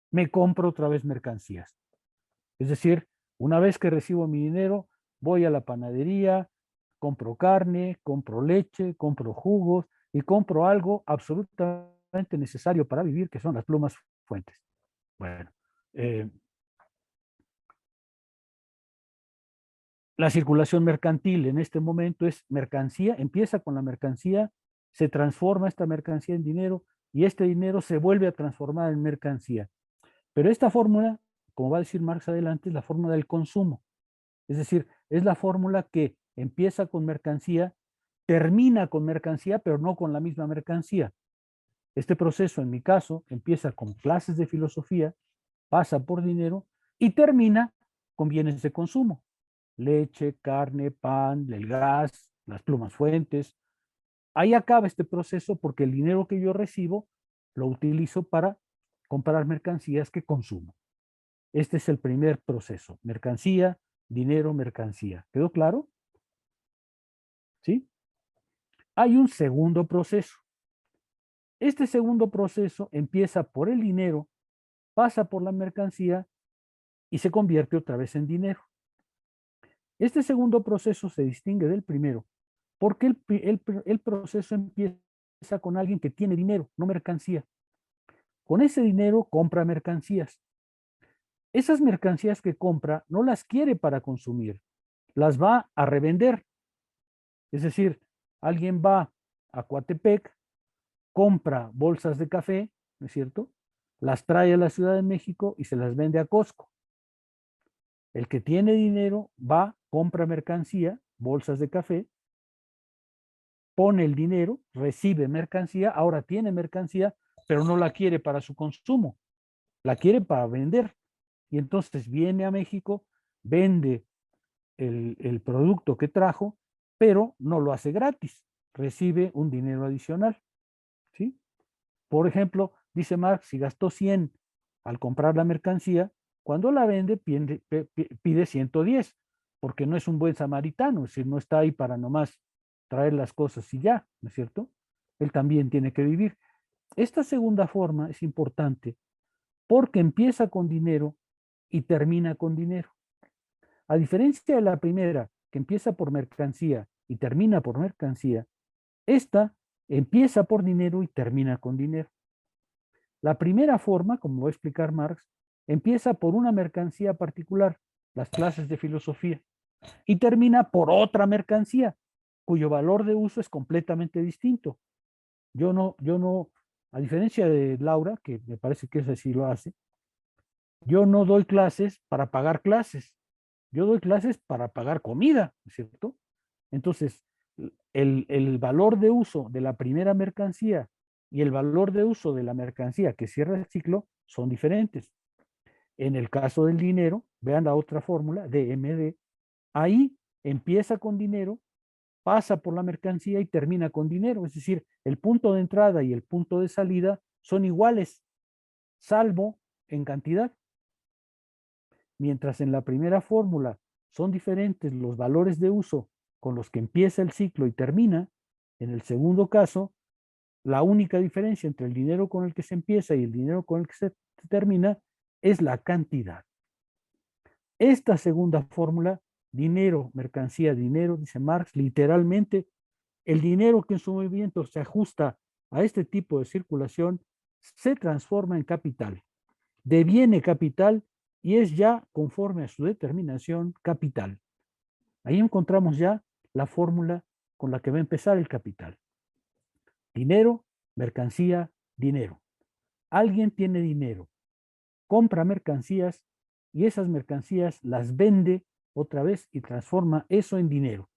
Me compro otra vez mercancías. Es decir, una vez que recibo mi dinero, voy a la panadería, compro carne, compro leche, compro jugos y compro algo absolutamente necesario para vivir, que son las plumas fuentes. Bueno, la circulación mercantil en este momento es mercancía, empieza con la mercancía, se transforma esta mercancía en dinero y este dinero se vuelve a transformar en mercancía. Pero esta fórmula, como va a decir Marx adelante, es la fórmula del consumo. Es decir, es la fórmula que empieza con mercancía, termina con mercancía, pero no con la misma mercancía. Este proceso, en mi caso, empieza con clases de filosofía, pasa por dinero y termina con bienes de consumo. Leche, carne, pan, el gas, las plumas fuentes. Ahí acaba este proceso porque el dinero que yo recibo lo utilizo para comprar mercancías que consumo. Este es el primer proceso. Mercancía, dinero, mercancía. ¿Quedó claro? ¿Sí? Hay un segundo proceso. Este segundo proceso empieza por el dinero, pasa por la mercancía y se convierte otra vez en dinero. Este segundo proceso se distingue del primero porque el proceso empieza con alguien que tiene dinero, no mercancía. Con ese dinero compra mercancías. Esas mercancías que compra no las quiere para consumir, las va a revender. Es decir, alguien va a Coatepec, compra bolsas de café, ¿no es cierto? Las trae a la Ciudad de México y se las vende a Costco. El que tiene dinero va, compra mercancía, bolsas de café, pone el dinero, recibe mercancía, ahora tiene mercancía, pero no la quiere para su consumo, la quiere para vender. Y entonces viene a México, vende el producto que trajo, pero no lo hace gratis, recibe un dinero adicional. ¿Sí? Por ejemplo, dice Marx, si gastó 100 al comprar la mercancía, cuando la vende pide 110, porque no es un buen samaritano, es decir, no está ahí para nomás traer las cosas y ya, ¿no es cierto? Él también tiene que vivir. Esta segunda forma es importante porque empieza con dinero y termina con dinero. A diferencia de la primera, que empieza por mercancía y termina por mercancía, esta empieza por dinero y termina con dinero. La primera forma, como va a explicar Marx, empieza por una mercancía particular, las clases de filosofía, y termina por otra mercancía, cuyo valor de uso es completamente distinto. Yo no, a diferencia de Laura, que me parece que eso sí lo hace, yo no doy clases para pagar clases, yo doy clases para pagar comida, ¿cierto? Entonces, el valor de uso de la primera mercancía y el valor de uso de la mercancía que cierra el ciclo son diferentes. En el caso del dinero, vean la otra fórmula, DMD, ahí empieza con dinero, pasa por la mercancía y termina con dinero. Es decir, el punto de entrada y el punto de salida son iguales, salvo en cantidad. Mientras en la primera fórmula son diferentes los valores de uso con los que empieza el ciclo y termina, en el segundo caso La única diferencia entre el dinero con el que se empieza y el dinero con el que se termina es la cantidad. Esta segunda fórmula, dinero, mercancía, dinero, dice Marx, literalmente, el dinero que en su movimiento se ajusta a este tipo de circulación se transforma en capital, deviene capital y es ya, conforme a su determinación, capital. Ahí encontramos ya la fórmula con la que va a empezar el capital. Dinero, mercancía, dinero. Alguien tiene dinero, compra mercancías y esas mercancías las vende otra vez y transforma eso en dinero.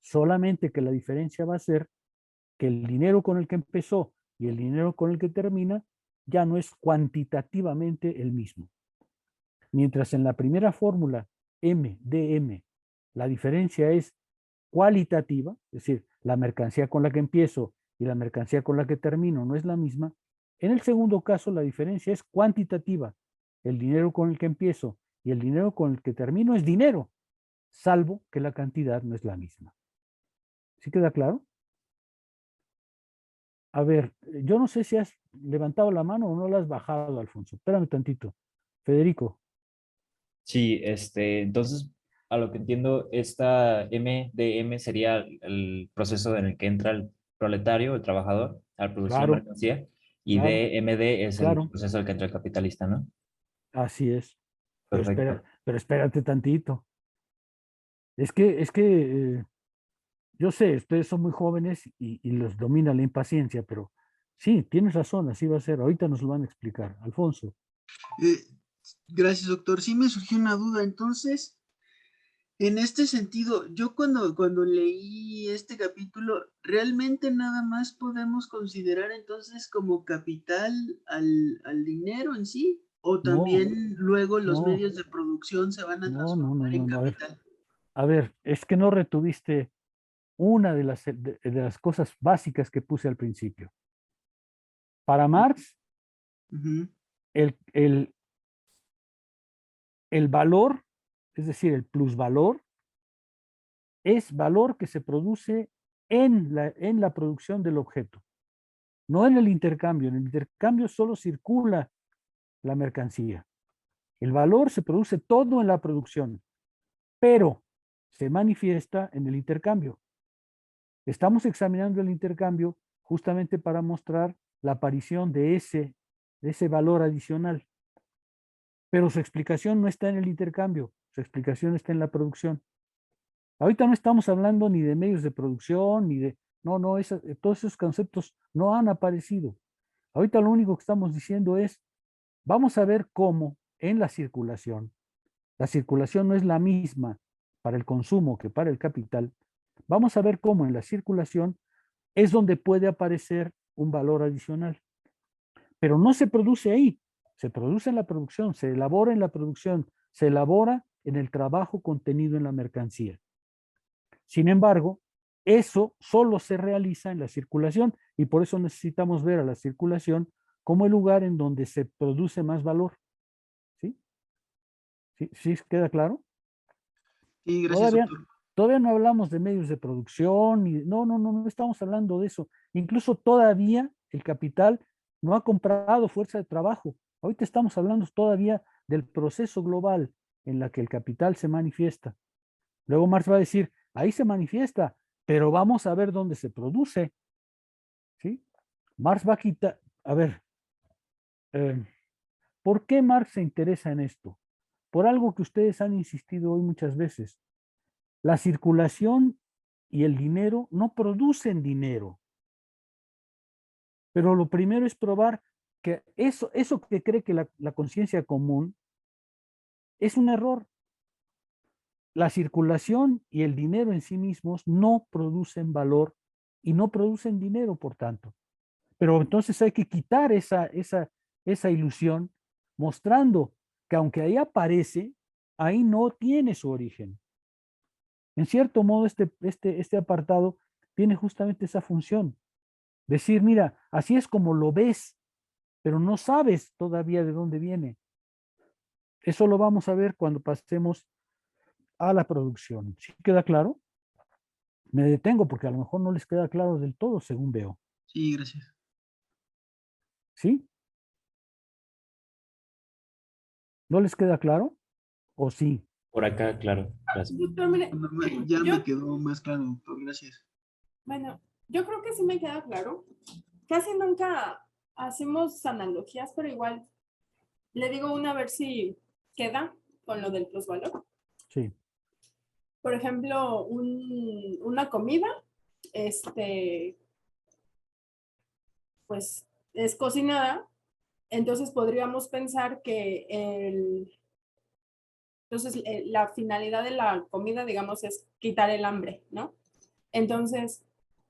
Solamente que la diferencia va a ser que el dinero con el que empezó y el dinero con el que termina ya no es cuantitativamente el mismo. Mientras en la primera fórmula M de M la diferencia es cualitativa, es decir, la mercancía con la que empiezo y la mercancía con la que termino no es la misma, en el segundo caso la diferencia es cuantitativa. El dinero con el que empiezo y el dinero con el que termino es dinero, salvo que la cantidad no es la misma. ¿Sí queda claro? A ver, yo no sé si has levantado la mano o no la has bajado, Alfonso. Espérame tantito. Federico. Sí, entonces, a lo que entiendo, esta MDM sería el proceso en el que entra el proletario, el trabajador, al producir la Claro, mercancía, y claro, DMD es el claro. proceso en el que entra el capitalista, ¿no? Así es. Perfecto. Pero espérate tantito. Es que yo sé, ustedes son muy jóvenes y los domina la impaciencia, pero sí, tienes razón, así va a ser. Ahorita nos lo van a explicar. Alfonso. Eh, gracias, doctor. Sí me surgió una duda. Entonces, en este sentido, yo cuando leí este capítulo, ¿realmente nada más podemos considerar entonces como capital al dinero en sí? ¿O No, también luego los no, medios de producción se van a no, no, no, transformar en no. capital? A ver, es que no retuviste una de las cosas básicas que puse al principio. Para Marx, Ujú. el, el valor, es decir, el plusvalor, es valor que se produce en la producción del objeto, no en el intercambio. En el intercambio solo circula la mercancía. El valor se produce todo en la producción, pero se manifiesta en el intercambio. Estamos examinando el intercambio justamente para mostrar la aparición de ese valor adicional. Pero su explicación no está en el intercambio, su explicación está en la producción. Ahorita no estamos hablando ni de medios de producción, ni de... No, no, todos esos conceptos no han aparecido. Ahorita lo único que estamos diciendo es, vamos a ver cómo en la circulación no es la misma para el consumo que para el capital, vamos a ver cómo en la circulación es donde puede aparecer un valor adicional. Pero no se produce ahí, se produce en la producción, se elabora en la producción, se elabora en el trabajo contenido en la mercancía. Sin embargo, eso solo se realiza en la circulación y por eso necesitamos ver a la circulación como el lugar en donde se produce más valor. ¿Sí? ¿Sí, sí queda claro? Sí, gracias, Todavía, doctor. todavía no hablamos de medios de producción, no estamos hablando de eso. Incluso todavía el capital no ha comprado fuerza de trabajo. Ahorita estamos hablando todavía del proceso global en la que el capital se manifiesta. Luego Marx va a decir, ahí se manifiesta, pero vamos a ver dónde se produce. ¿Sí? Marx va a quitar, a ver, eh, ¿por qué Marx se interesa en esto? Por algo que ustedes han insistido hoy muchas veces. La circulación y el dinero no producen dinero. Pero lo primero es probar que eso que cree que la conciencia común es un error. La circulación y el dinero en sí mismos no producen valor y no producen dinero, por tanto. Pero entonces hay que quitar esa ilusión mostrando que aunque ahí aparece, ahí no tiene su origen. En cierto modo, este apartado tiene justamente esa función. Decir, mira, así es como lo ves, pero no sabes todavía de dónde viene. Eso lo vamos a ver cuando pasemos a la producción. ¿Sí queda claro? Me detengo porque a lo mejor no les queda claro del todo, según veo. Sí, gracias. ¿Sí? ¿No les queda claro? ¿O sí? Por acá, claro. Gracias. Doctor, mire, Ya yo, me quedó más claro, doctor, gracias. bueno, yo creo que sí me queda claro. Casi nunca hacemos analogías, pero igual le digo una a ver si queda con lo del plusvalor. Sí. Por ejemplo, una comida, pues es cocinada, entonces podríamos pensar que la finalidad de la comida, digamos, es quitar el hambre, ¿no? Entonces,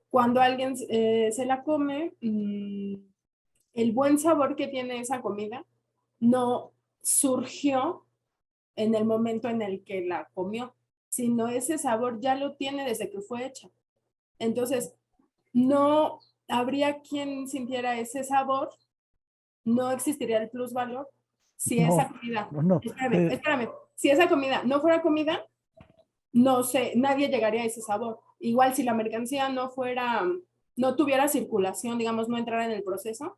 cuando alguien se la come, el buen sabor que tiene esa comida no surgió en el momento en el que la comió, sino ese sabor ya lo tiene desde que fue hecha. Entonces, no habría quien sintiera ese sabor, no existiría el plusvalor si esa No, comida, no. espérame, si esa comida no fuera comida, no sé, nadie llegaría a ese sabor. Igual si la mercancía no tuviera circulación, digamos, no entrara en el proceso,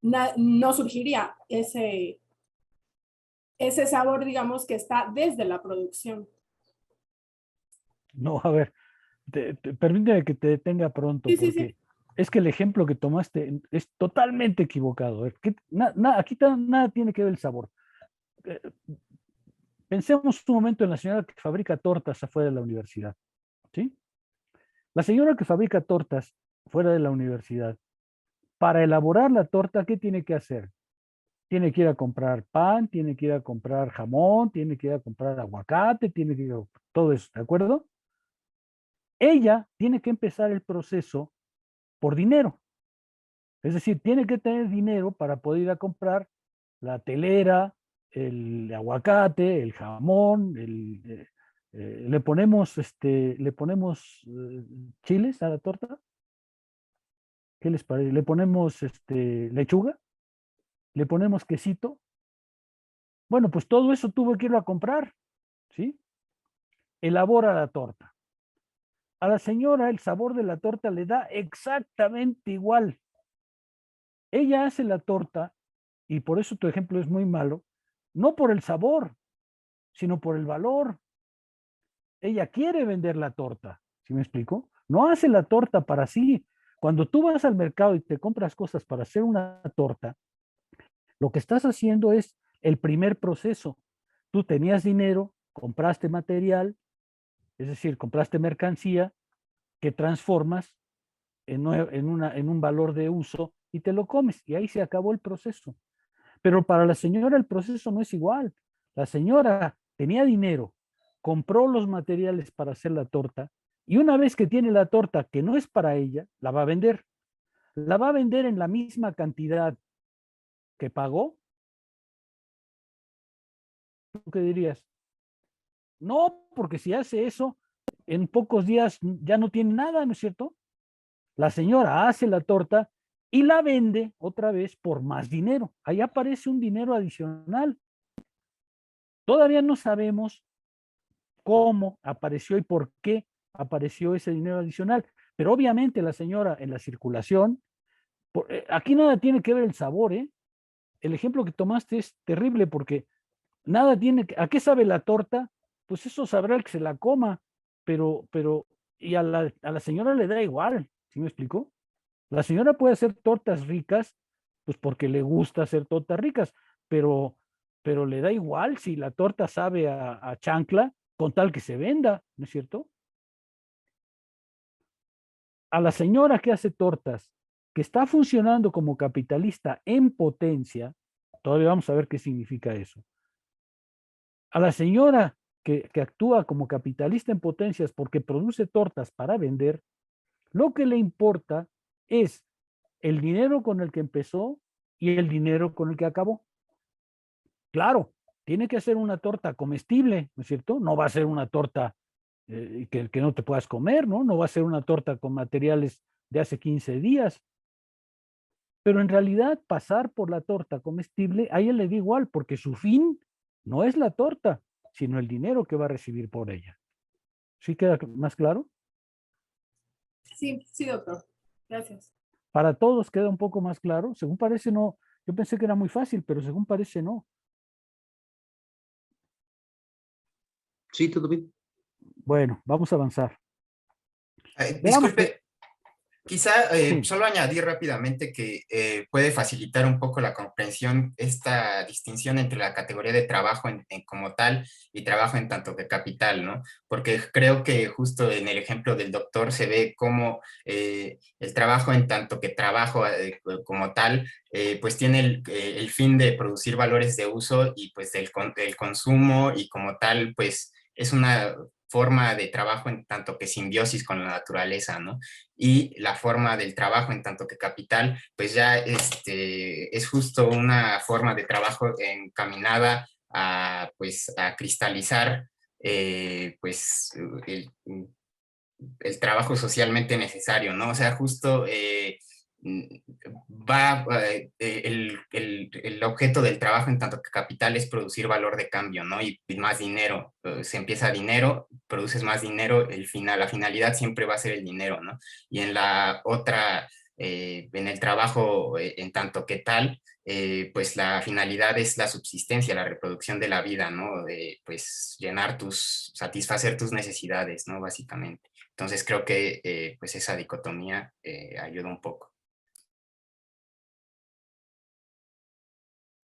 no surgiría ese sabor, digamos, que está desde la producción. No, a ver, permíteme que te detenga pronto, Sí, sí, porque sí. es que el ejemplo que tomaste es totalmente equivocado. A ver, aquí nada tiene que ver el sabor. Eh, Pensemos un momento en la señora que fabrica tortas afuera de la universidad, ¿sí? La señora que fabrica tortas fuera de la universidad, para elaborar la torta, ¿qué tiene que hacer? Tiene que ir a comprar pan, tiene que ir a comprar jamón, tiene que ir a comprar aguacate, tiene que ir a todo eso, ¿de acuerdo? Ella tiene que empezar el proceso por dinero. Es decir, tiene que tener dinero para poder ir a comprar la telera, el aguacate, el jamón, le ponemos chiles a la torta. ¿Qué les parece? Le ponemos lechuga, le ponemos quesito. Bueno, pues todo eso tuvo que irlo a comprar, ¿sí? Elabora la torta. A la señora el sabor de la torta le da exactamente igual. Ella hace la torta, y por eso tu ejemplo es muy malo, no por el sabor, sino por el valor. Ella quiere vender la torta, ¿sí me explico? No hace la torta para sí. Cuando tú vas al mercado y te compras cosas para hacer una torta, lo que estás haciendo es el primer proceso. Tú tenías dinero, compraste material, es decir, compraste mercancía que transformas en un valor de uso y te lo comes y ahí se acabó el proceso. Pero para la señora el proceso no es igual. La señora tenía dinero, compró los materiales para hacer la torta y una vez que tiene la torta que no es para ella, la va a vender. La va a vender en la misma cantidad que pagó. ¿Tú qué dirías? No, porque si hace eso, en pocos días ya no tiene nada, ¿no es cierto? La señora hace la torta y la vende otra vez por más dinero. Ahí aparece un dinero adicional. Todavía no sabemos cómo apareció y por qué apareció ese dinero adicional, pero obviamente la señora en la circulación, aquí nada tiene que ver el sabor, ¿eh? El ejemplo que tomaste es terrible porque nada tiene que, ¿a qué sabe la torta? Pues eso sabrá el que se la coma, y a la señora le da igual, ¿sí me explico? La señora puede hacer tortas ricas, pues porque le gusta hacer tortas ricas, pero, pero le da igual si la torta sabe a chancla con tal que se venda, ¿no es cierto? A la señora que hace tortas, que está funcionando como capitalista en potencia, todavía vamos a ver qué significa eso. A la señora que actúa como capitalista en potencias porque produce tortas para vender, lo que le importa es el dinero con el que empezó y el dinero con el que acabó. Claro, tiene que hacer una torta comestible, ¿no es cierto? No va a ser una torta que no te puedas comer, ¿no? No va a ser una torta con materiales de hace 15 días. Pero en realidad pasar por la torta comestible, a ella le da igual, porque su fin no es la torta, sino el dinero que va a recibir por ella. ¿Sí queda más claro? Sí, sí, doctor. Gracias. Para todos queda un poco más claro. Según parece, no. Yo pensé que era muy fácil, pero según parece, no. Sí, todo bien. Bueno, vamos a avanzar. Veamos que, Disculpe, quizá sí, solo añadir rápidamente que puede facilitar un poco la comprensión esta distinción entre la categoría de trabajo como tal y trabajo en tanto que capital, ¿no? Porque creo que justo en el ejemplo del doctor se ve cómo el trabajo en tanto que trabajo como tal, pues tiene el fin de producir valores de uso y pues el consumo y como tal, pues es una forma de trabajo en tanto que simbiosis con la naturaleza, ¿no? Y la forma del trabajo en tanto que capital, pues ya es justo una forma de trabajo encaminada a, pues, a cristalizar pues, el trabajo socialmente necesario, ¿no? O sea, justo va, el objeto del trabajo en tanto que capital es producir valor de cambio, ¿no? Y más dinero. Se empieza dinero, produces más dinero, la finalidad siempre va a ser el dinero, ¿no? Y en la otra, en el trabajo en tanto que tal, pues la finalidad es la subsistencia, la reproducción de la vida, ¿no? De, pues satisfacer tus necesidades, ¿no? Básicamente. Entonces creo que pues esa dicotomía ayuda un poco.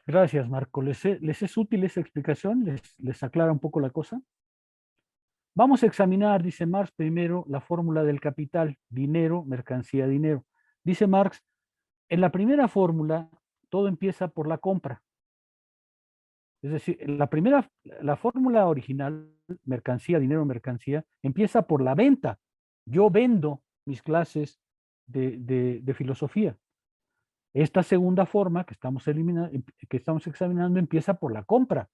gracias, Marco. ¿Les es útil esa explicación? ¿Les aclara un poco la cosa? Vamos a examinar, dice Marx, primero la fórmula del capital, dinero, mercancía, dinero. Dice Marx, en la primera fórmula, todo empieza por la compra. Es decir, la fórmula original, mercancía, dinero, mercancía, empieza por la venta. Yo vendo mis clases de filosofía. Esta segunda forma que estamos examinando empieza por la compra.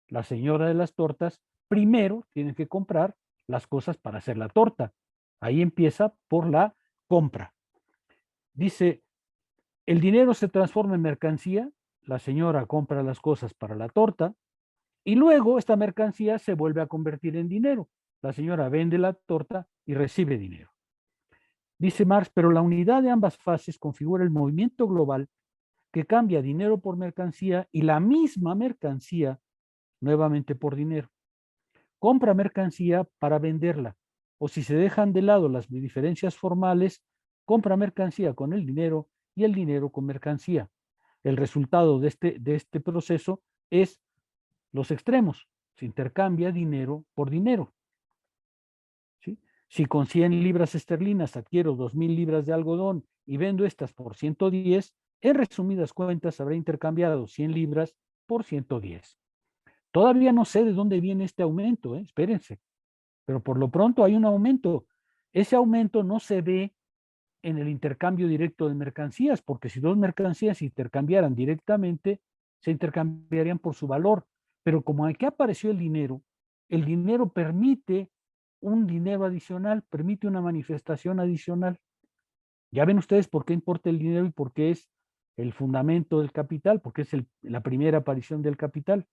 La señora de las tortas primero tiene que comprar las cosas para hacer la torta. Ahí empieza por la compra. Dice, el dinero se transforma en mercancía, la señora compra las cosas para la torta y luego esta mercancía se vuelve a convertir en dinero. La señora vende la torta y recibe dinero. Dice Marx, pero la unidad de ambas fases configura el movimiento global que cambia dinero por mercancía y la misma mercancía nuevamente por dinero. Compra mercancía para venderla, o si se dejan de lado las diferencias formales, compra mercancía con el dinero y el dinero con mercancía. El resultado de este proceso es los extremos. Se intercambia dinero por dinero. ¿Sí? Si con 100 libras esterlinas adquiero 2.000 libras de algodón y vendo estas por 110, en resumidas cuentas habré intercambiado 100 libras por 110. Todavía no sé de dónde viene este aumento, espérense, pero por lo pronto hay un aumento. Ese aumento no se ve en el intercambio directo de mercancías, porque si dos mercancías se intercambiaran directamente, se intercambiarían por su valor. Pero como aquí apareció el dinero permite un dinero adicional, permite una manifestación adicional. Ya ven ustedes por qué importa el dinero y por qué es el fundamento del capital, porque es la primera aparición del capital.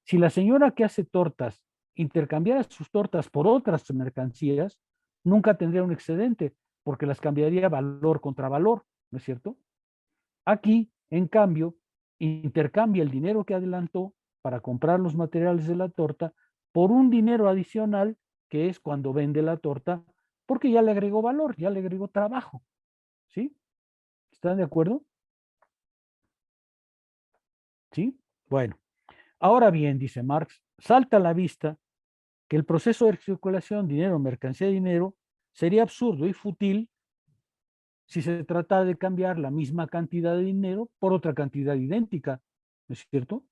Si la señora que hace tortas intercambiara sus tortas por otras mercancías, nunca tendría un excedente, porque las cambiaría valor contra valor, ¿no es cierto? Aquí, en cambio, intercambia el dinero que adelantó para comprar los materiales de la torta por un dinero adicional, que es cuando vende la torta, porque ya le agregó valor, ya le agregó trabajo. ¿Sí? ¿Están de acuerdo? ¿Sí? Bueno. Ahora bien, dice Marx, salta a la vista que el proceso de circulación dinero, mercancía, dinero sería absurdo y fútil si se trata de cambiar la misma cantidad de dinero por otra cantidad idéntica, ¿no es cierto?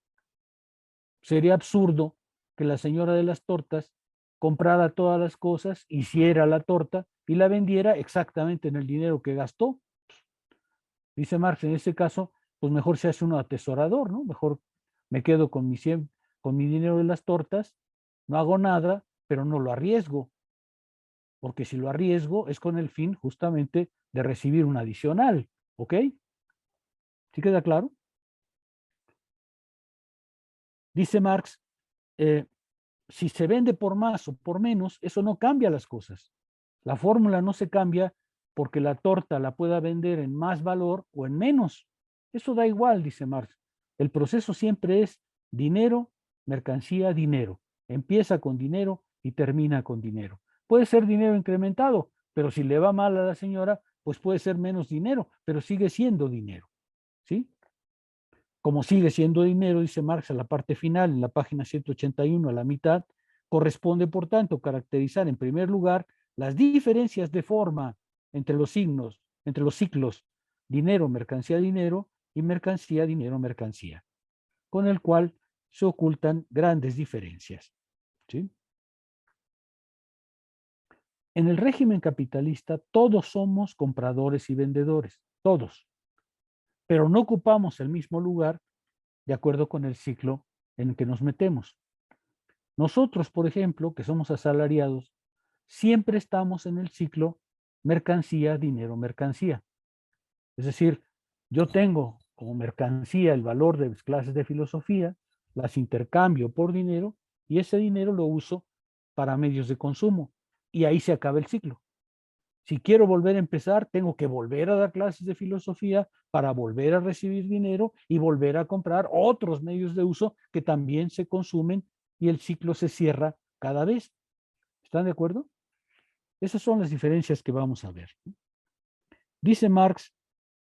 Sería absurdo que la señora de las tortas comprara todas las cosas, hiciera la torta y la vendiera exactamente en el dinero que gastó. Dice Marx, en ese caso, pues mejor se hace uno atesorador, ¿no? Mejor me quedo con mi dinero de las tortas, no hago nada, pero no lo arriesgo, porque si lo arriesgo es con el fin justamente de recibir un adicional, ¿ok? ¿Sí queda claro? Dice Marx, si se vende por más o por menos, eso no cambia las cosas. La fórmula no se cambia porque la torta la pueda vender en más valor o en menos. Eso da igual, dice Marx. El proceso siempre es dinero, mercancía, dinero. Empieza con dinero y termina con dinero. Puede ser dinero incrementado, pero si le va mal a la señora, pues puede ser menos dinero, pero sigue siendo dinero. ¿Sí? Como sigue siendo dinero, dice Marx a la parte final, en la página 181, a la mitad, corresponde, por tanto, caracterizar en primer lugar las diferencias de forma entre los signos, entre los ciclos dinero, mercancía, dinero y mercancía, dinero, mercancía, con el cual se ocultan grandes diferencias. ¿Sí? En el régimen capitalista todos somos compradores y vendedores, todos, pero no ocupamos el mismo lugar de acuerdo con el ciclo en el que nos metemos. Nosotros, por ejemplo, que somos asalariados, siempre estamos en el ciclo mercancía, dinero, mercancía. Es decir, yo tengo como mercancía el valor de mis clases de filosofía, las intercambio por dinero y ese dinero lo uso para medios de consumo y ahí se acaba el ciclo. Si quiero volver a empezar, tengo que volver a dar clases de filosofía para volver a recibir dinero y volver a comprar otros medios de uso que también se consumen y el ciclo se cierra cada vez. ¿Están de acuerdo? Esas son las diferencias que vamos a ver. Dice Marx,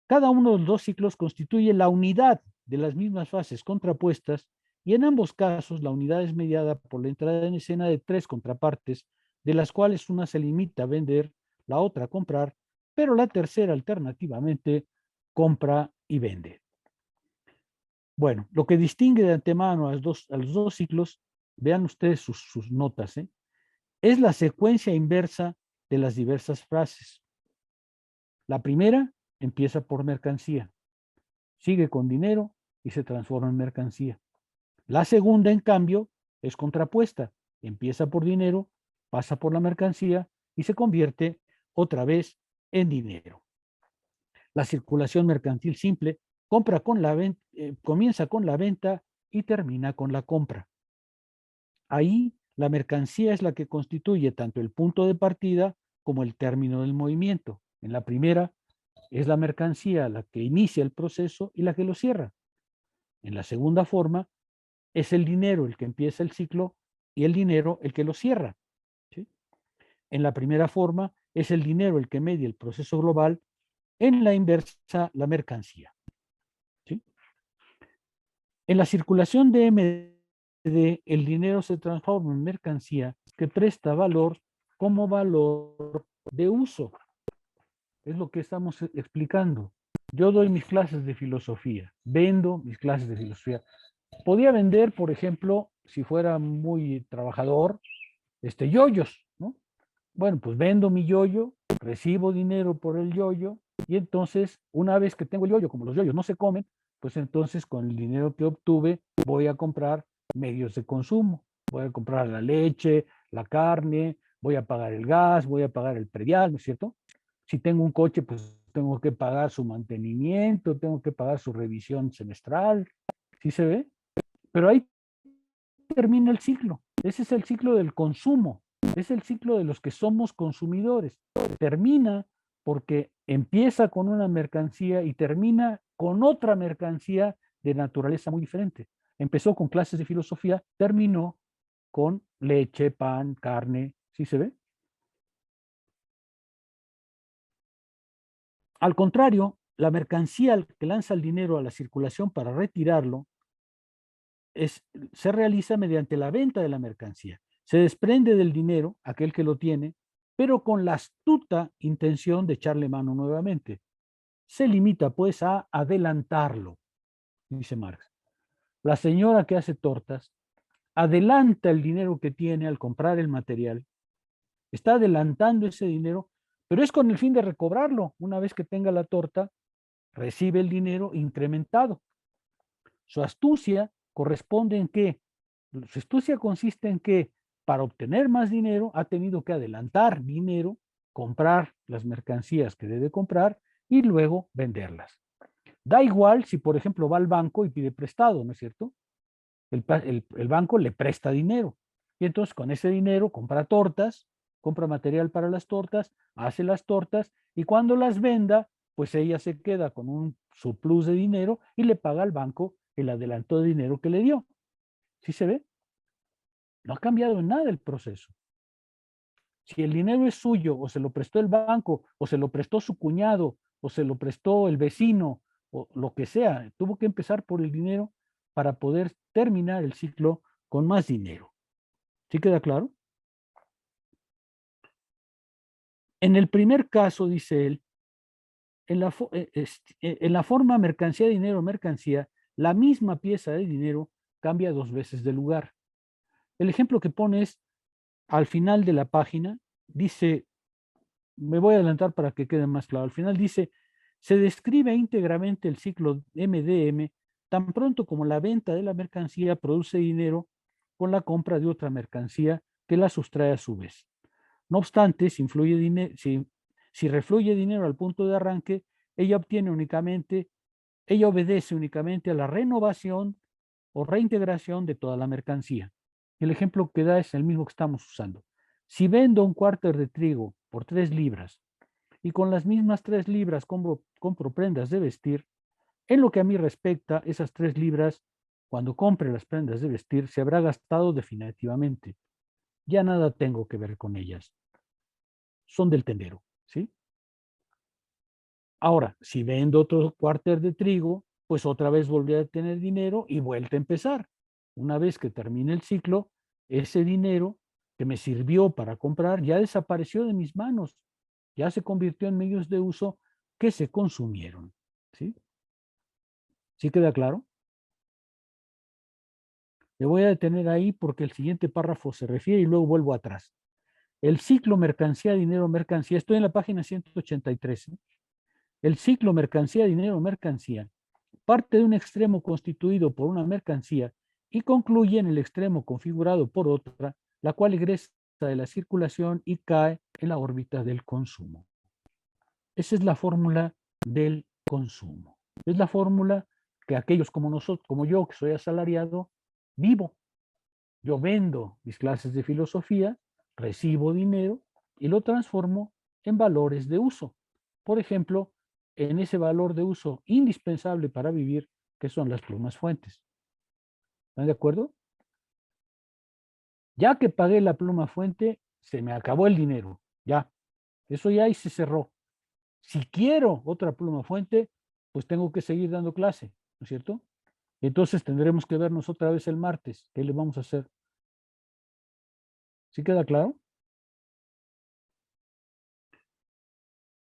cada uno de los dos ciclos constituye la unidad de las mismas fases contrapuestas y en ambos casos la unidad es mediada por la entrada en escena de tres contrapartes, de las cuales una se limita a vender, la otra a comprar, pero la tercera alternativamente compra y vende. Bueno, lo que distingue de antemano a los dos ciclos, vean ustedes sus notas, es la secuencia inversa de las diversas frases. La primera empieza por mercancía, sigue con dinero y se transforma en mercancía. La segunda, en cambio, es contrapuesta, empieza por dinero, pasa por la mercancía y se convierte otra vez en dinero. La circulación mercantil simple comienza con la venta y termina con la compra. Ahí la mercancía es la que constituye tanto el punto de partida como el término del movimiento. En la primera es la mercancía la que inicia el proceso y la que lo cierra. En la segunda forma es el dinero el que empieza el ciclo y el dinero el que lo cierra. ¿Sí? En la primera forma es el dinero el que media el proceso global, en la inversa la mercancía. ¿Sí? En la circulación de MD, el dinero se transforma en mercancía que presta valor como valor de uso. Es lo que estamos explicando. Yo doy mis clases de filosofía, vendo mis clases de filosofía. Podía vender, por ejemplo, si fuera muy trabajador, yoyos, ¿no? Bueno, pues vendo mi yoyo, recibo dinero por el yoyo y entonces, una vez que tengo el yoyo, como los yoyos no se comen, pues entonces con el dinero que obtuve voy a comprar medios de consumo. Voy a comprar la leche, la carne, voy a pagar el gas, voy a pagar el predial, ¿no es cierto? Si tengo un coche, pues tengo que pagar su mantenimiento, tengo que pagar su revisión semestral. ¿Sí se ve? Pero ahí termina el ciclo. Ese es el ciclo del consumo. Es el ciclo de los que somos consumidores. Termina porque empieza con una mercancía y termina con otra mercancía de naturaleza muy diferente. Empezó con clases de filosofía, terminó con leche, pan, carne. ¿Sí se ve? Al contrario, la mercancía que lanza el dinero a la circulación para retirarlo se realiza mediante la venta de la mercancía. Se desprende del dinero, aquel que lo tiene, pero con la astuta intención de echarle mano nuevamente. Se limita pues a adelantarlo, dice Marx. La señora que hace tortas adelanta el dinero que tiene al comprar el material, está adelantando ese dinero, pero es con el fin de recobrarlo. Una vez que tenga la torta, recibe el dinero incrementado. Su astucia corresponde en que, su astucia consiste en que para obtener más dinero ha tenido que adelantar dinero, comprar las mercancías que debe comprar y luego venderlas. Da igual si, por ejemplo, va al banco y pide prestado, ¿no es cierto? El banco le presta dinero y entonces con ese dinero compra tortas compra material para las tortas, hace las tortas y cuando las venda, pues ella se queda con un surplus de dinero y le paga al banco el adelanto de dinero que le dio. ¿Sí se ve? No ha cambiado en nada el proceso. Si el dinero es suyo, o se lo prestó el banco, o se lo prestó su cuñado, o se lo prestó el vecino, o lo que sea, tuvo que empezar por el dinero para poder terminar el ciclo con más dinero. ¿Sí queda claro? En el primer caso, dice él, en la forma mercancía, dinero, mercancía, la misma pieza de dinero cambia 2 veces de lugar. El ejemplo que pone es al final de la página, dice, me voy a adelantar para que quede más claro, al final dice, se describe íntegramente el ciclo MDM tan pronto como la venta de la mercancía produce dinero con la compra de otra mercancía que la sustrae a su vez. No obstante, si refluye dinero al punto de arranque, ella obedece únicamente a la renovación o reintegración de toda la mercancía. El ejemplo que da es el mismo que estamos usando. Si vendo un cuarter de trigo por 3 libras y con las mismas 3 libras compro prendas de vestir, en lo que a mí respecta, esas 3 libras, cuando compre las prendas de vestir, se habrá gastado definitivamente. Ya nada tengo que ver con ellas. Son del tendero, ¿sí? Ahora, si vendo otro cuarter de trigo, pues otra vez volveré a tener dinero y vuelta a empezar. Una vez que termine el ciclo, ese dinero que me sirvió para comprar ya desapareció de mis manos, ya se convirtió en medios de uso que se consumieron. ¿Sí? ¿Sí queda claro? Me voy a detener ahí porque el siguiente párrafo se refiere y luego vuelvo atrás. El ciclo mercancía, dinero, mercancía. Estoy en la página 183. El ciclo mercancía, dinero, mercancía parte de un extremo constituido por una mercancía y concluye en el extremo configurado por otra, la cual egresa de la circulación y cae en la órbita del consumo. Esa es la fórmula del consumo. Es la fórmula que aquellos como nosotros, como yo, que soy asalariado, vivo. Yo vendo mis clases de filosofía, recibo dinero y lo transformo en valores de uso. Por ejemplo, en ese valor de uso indispensable para vivir, que son las plumas fuentes. ¿Están de acuerdo? Ya que pagué la pluma fuente, se me acabó el dinero. Ya. Eso ya ahí se cerró. Si quiero otra pluma fuente, pues tengo que seguir dando clase, ¿no es cierto? Entonces tendremos que vernos otra vez el martes. ¿Qué le vamos a hacer? ¿Sí queda claro?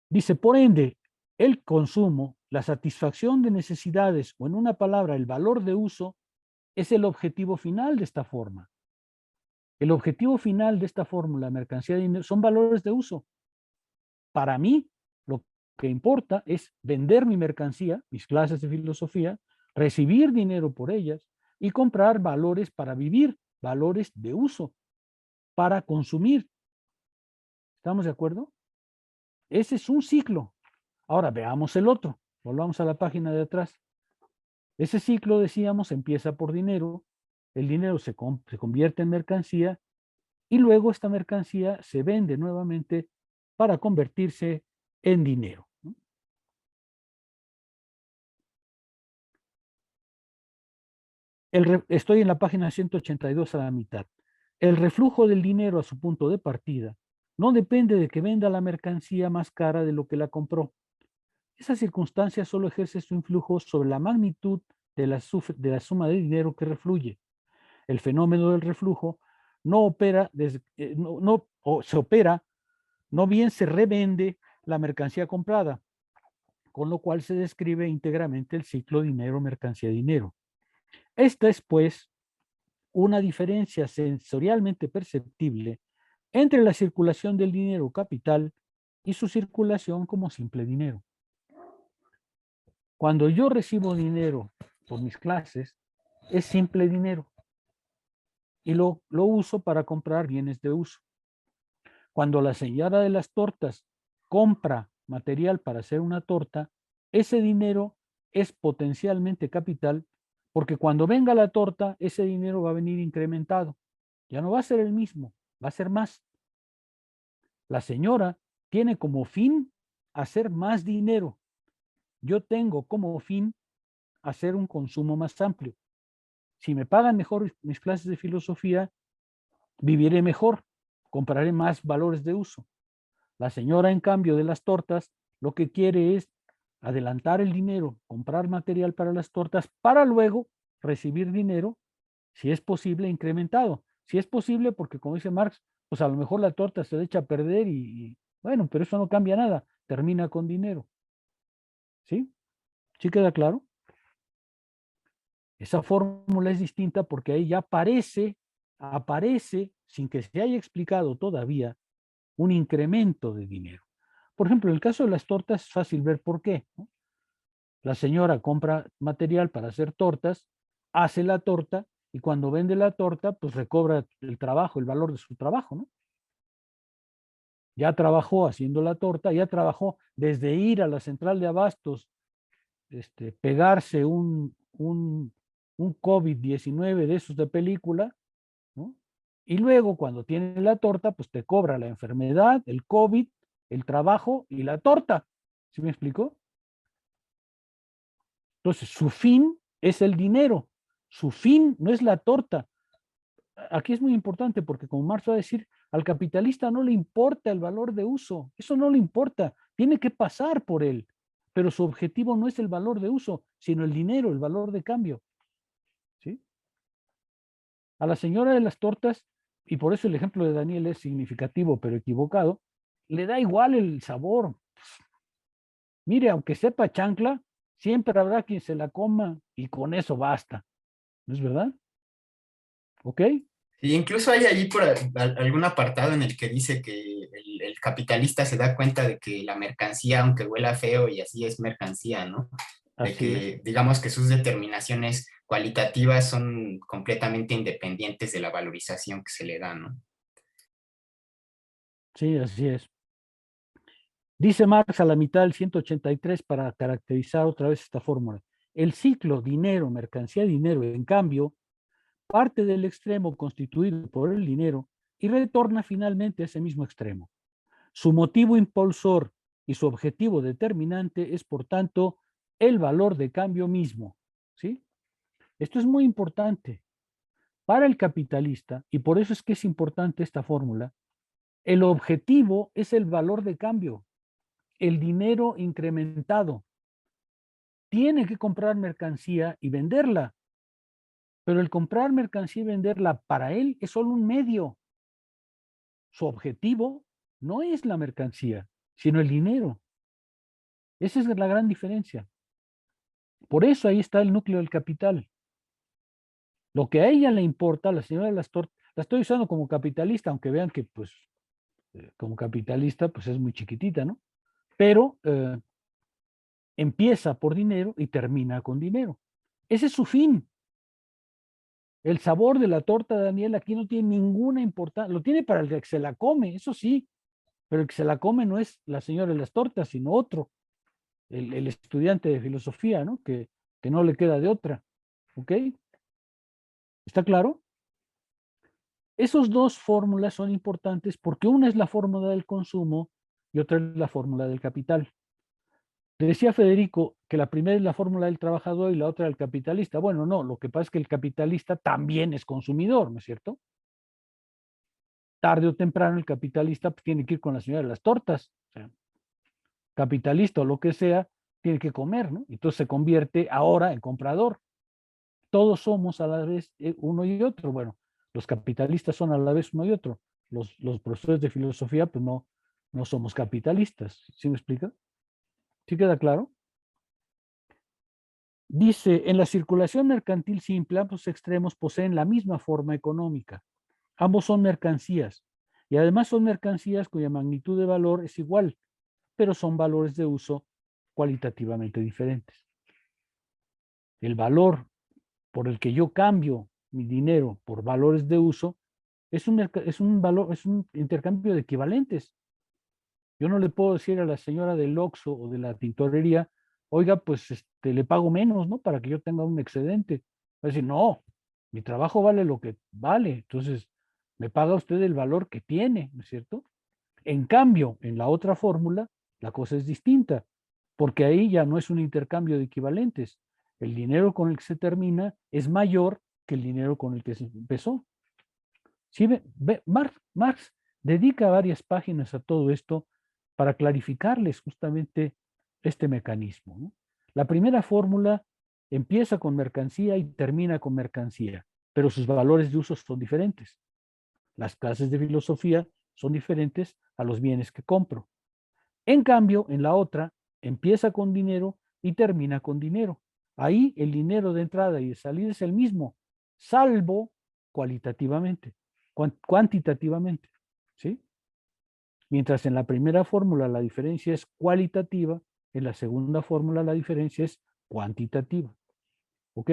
Dice, por ende, el consumo, la satisfacción de necesidades o en una palabra, el valor de uso, es el objetivo final de esta forma. El objetivo final de esta fórmula, mercancía de dinero, son valores de uso. Para mí, lo que importa es vender mi mercancía, mis clases de filosofía, recibir dinero por ellas y comprar valores para vivir, valores de uso, para consumir. ¿Estamos de acuerdo? Ese es un ciclo. Ahora veamos el otro. Volvamos a la página de atrás. Ese ciclo, decíamos, empieza por dinero, el dinero se convierte en mercancía y luego esta mercancía se vende nuevamente para convertirse en dinero. Estoy en la página 182 a la mitad. El reflujo del dinero a su punto de partida no depende de que venda la mercancía más cara de lo que la compró. Esa circunstancia solo ejerce su influjo sobre la magnitud de la suma de dinero que refluye. El fenómeno del reflujo no opera, se opera, no bien se revende la mercancía comprada, con lo cual se describe íntegramente el ciclo dinero, mercancía, dinero. Esta es, pues, una diferencia sensorialmente perceptible entre la circulación del dinero capital y su circulación como simple dinero. Cuando yo recibo dinero por mis clases, es simple dinero y lo uso para comprar bienes de uso. Cuando la señora de las tortas compra material para hacer una torta, ese dinero es potencialmente capital porque cuando venga la torta, ese dinero va a venir incrementado. Ya no va a ser el mismo, va a ser más. La señora tiene como fin hacer más dinero. Yo tengo como fin hacer un consumo más amplio. Si me pagan mejor mis clases de filosofía, viviré mejor, compraré más valores de uso. La señora, en cambio, de las tortas, lo que quiere es adelantar el dinero, comprar material para las tortas, para luego recibir dinero, si es posible, incrementado. Si es posible, porque como dice Marx, pues a lo mejor la torta se le echa a perder bueno, pero eso no cambia nada, termina con dinero. ¿Sí? ¿Sí queda claro? Esa fórmula es distinta porque ahí ya aparece, sin que se haya explicado todavía, un incremento de dinero. Por ejemplo, en el caso de las tortas es fácil ver por qué, ¿no? La señora compra material para hacer tortas, hace la torta y cuando vende la torta, pues recobra el trabajo, el valor de su trabajo, ¿no? Ya trabajó haciendo la torta, ya trabajó desde ir a la central de abastos, pegarse un COVID-19 de esos de película, ¿no? Y luego cuando tiene la torta, pues te cobra la enfermedad, el COVID, el trabajo y la torta. ¿Sí me explicó? Entonces, su fin es el dinero. Su fin no es la torta. Aquí es muy importante porque, como Marx va a decir, al capitalista no le importa el valor de uso. Eso no le importa. Tiene que pasar por él. Pero su objetivo no es el valor de uso, sino el dinero, el valor de cambio. ¿Sí? A la señora de las tortas, y por eso el ejemplo de Daniel es significativo pero equivocado, le da igual el sabor. Mire, aunque sepa chancla, siempre habrá quien se la coma y con eso basta. ¿No es verdad? ¿Ok? Y incluso hay allí algún apartado en el que dice que el capitalista se da cuenta de que la mercancía, aunque huela feo y así es mercancía, ¿no? De Así es. que, digamos que sus determinaciones cualitativas son completamente independientes de la valorización que se le da, ¿no? Sí, así es. Dice Marx a la mitad del 183 para caracterizar otra vez esta fórmula. El ciclo dinero, mercancía, dinero, en cambio, parte del extremo constituido por el dinero y retorna finalmente a ese mismo extremo. Su motivo impulsor y su objetivo determinante es, por tanto, el valor de cambio mismo. ¿Sí? Esto es muy importante para el capitalista y por eso es que es importante esta fórmula. El objetivo es el valor de cambio, el dinero incrementado. Tiene que comprar mercancía y venderla, pero el comprar mercancía y venderla para él es solo un medio. Su objetivo no es la mercancía, sino el dinero. Esa es la gran diferencia. Por eso ahí está el núcleo del capital. Lo que a ella le importa, a la señora de las tortas, la estoy usando como capitalista, aunque vean que pues como capitalista pues es muy chiquitita, ¿no? Pero empieza por dinero y termina con dinero. Ese es su fin. El sabor de la torta de Daniel aquí no tiene ninguna importancia, lo tiene para el que se la come, eso sí, pero el que se la come no es la señora de las tortas, sino otro, el estudiante de filosofía, ¿no? Que no le queda de otra. ¿Ok? ¿Está claro? Esos dos fórmulas son importantes porque una es la fórmula del consumo y otra es la fórmula del capital. Decía Federico que la primera es la fórmula del trabajador y la otra del capitalista. Bueno, no, lo que pasa es que el capitalista también es consumidor, ¿no es cierto? Tarde o temprano el capitalista tiene que ir con la señora de las tortas. O sea, capitalista o lo que sea, tiene que comer, ¿no? Entonces se convierte ahora en comprador. Todos somos a la vez uno y otro. Bueno, los capitalistas son a la vez uno y otro. Los profesores de filosofía, pues no somos capitalistas. ¿Sí me explica? ¿Sí queda claro? Dice, en la circulación mercantil simple, ambos extremos poseen la misma forma económica. Ambos son mercancías y además son mercancías cuya magnitud de valor es igual, pero son valores de uso cualitativamente diferentes. El valor por el que yo cambio mi dinero por valores de uso es un intercambio de equivalentes. Yo no le puedo decir a la señora del Oxxo o de la tintorería, oiga, pues le pago menos, ¿no? Para que yo tenga un excedente. Va a decir, no, mi trabajo vale lo que vale, entonces me paga usted el valor que tiene, ¿no es cierto? En cambio, en la otra fórmula, la cosa es distinta, porque ahí ya no es un intercambio de equivalentes. El dinero con el que se termina es mayor que el dinero con el que se empezó. ¿Sí? Marx dedica varias páginas a todo esto para clarificarles justamente este mecanismo, ¿no? La primera fórmula empieza con mercancía y termina con mercancía, pero sus valores de uso son diferentes. Las clases de filosofía son diferentes a los bienes que compro. En cambio, en la otra, empieza con dinero y termina con dinero. Ahí el dinero de entrada y de salida es el mismo, salvo cualitativamente, cuantitativamente, ¿sí? Mientras en la primera fórmula la diferencia es cualitativa, en la segunda fórmula la diferencia es cuantitativa. ¿Ok?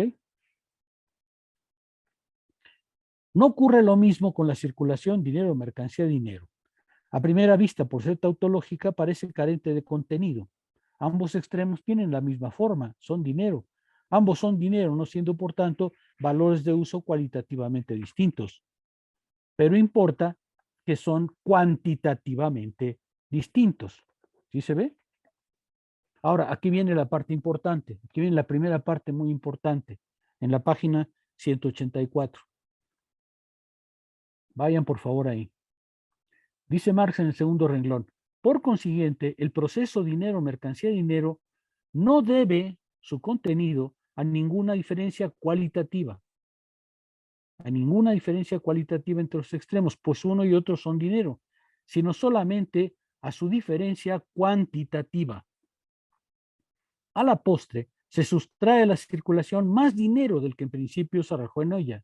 No ocurre lo mismo con la circulación dinero, mercancía, dinero. A primera vista, por ser tautológica, parece carente de contenido. Ambos extremos tienen la misma forma, son dinero. Ambos son dinero, no siendo, por tanto, valores de uso cualitativamente distintos. Pero importa que son cuantitativamente distintos. ¿Sí se ve? Ahora, aquí viene la parte importante. Aquí viene la primera parte muy importante, en la página 184. Vayan, por favor, ahí. Dice Marx en el segundo renglón: por consiguiente, el proceso dinero, mercancía, dinero no debe su contenido a ninguna diferencia cualitativa. A ninguna diferencia cualitativa entre los extremos, pues uno y otro son dinero, sino solamente a su diferencia cuantitativa. A la postre, se sustrae a la circulación más dinero del que en principio se arrojó en ella.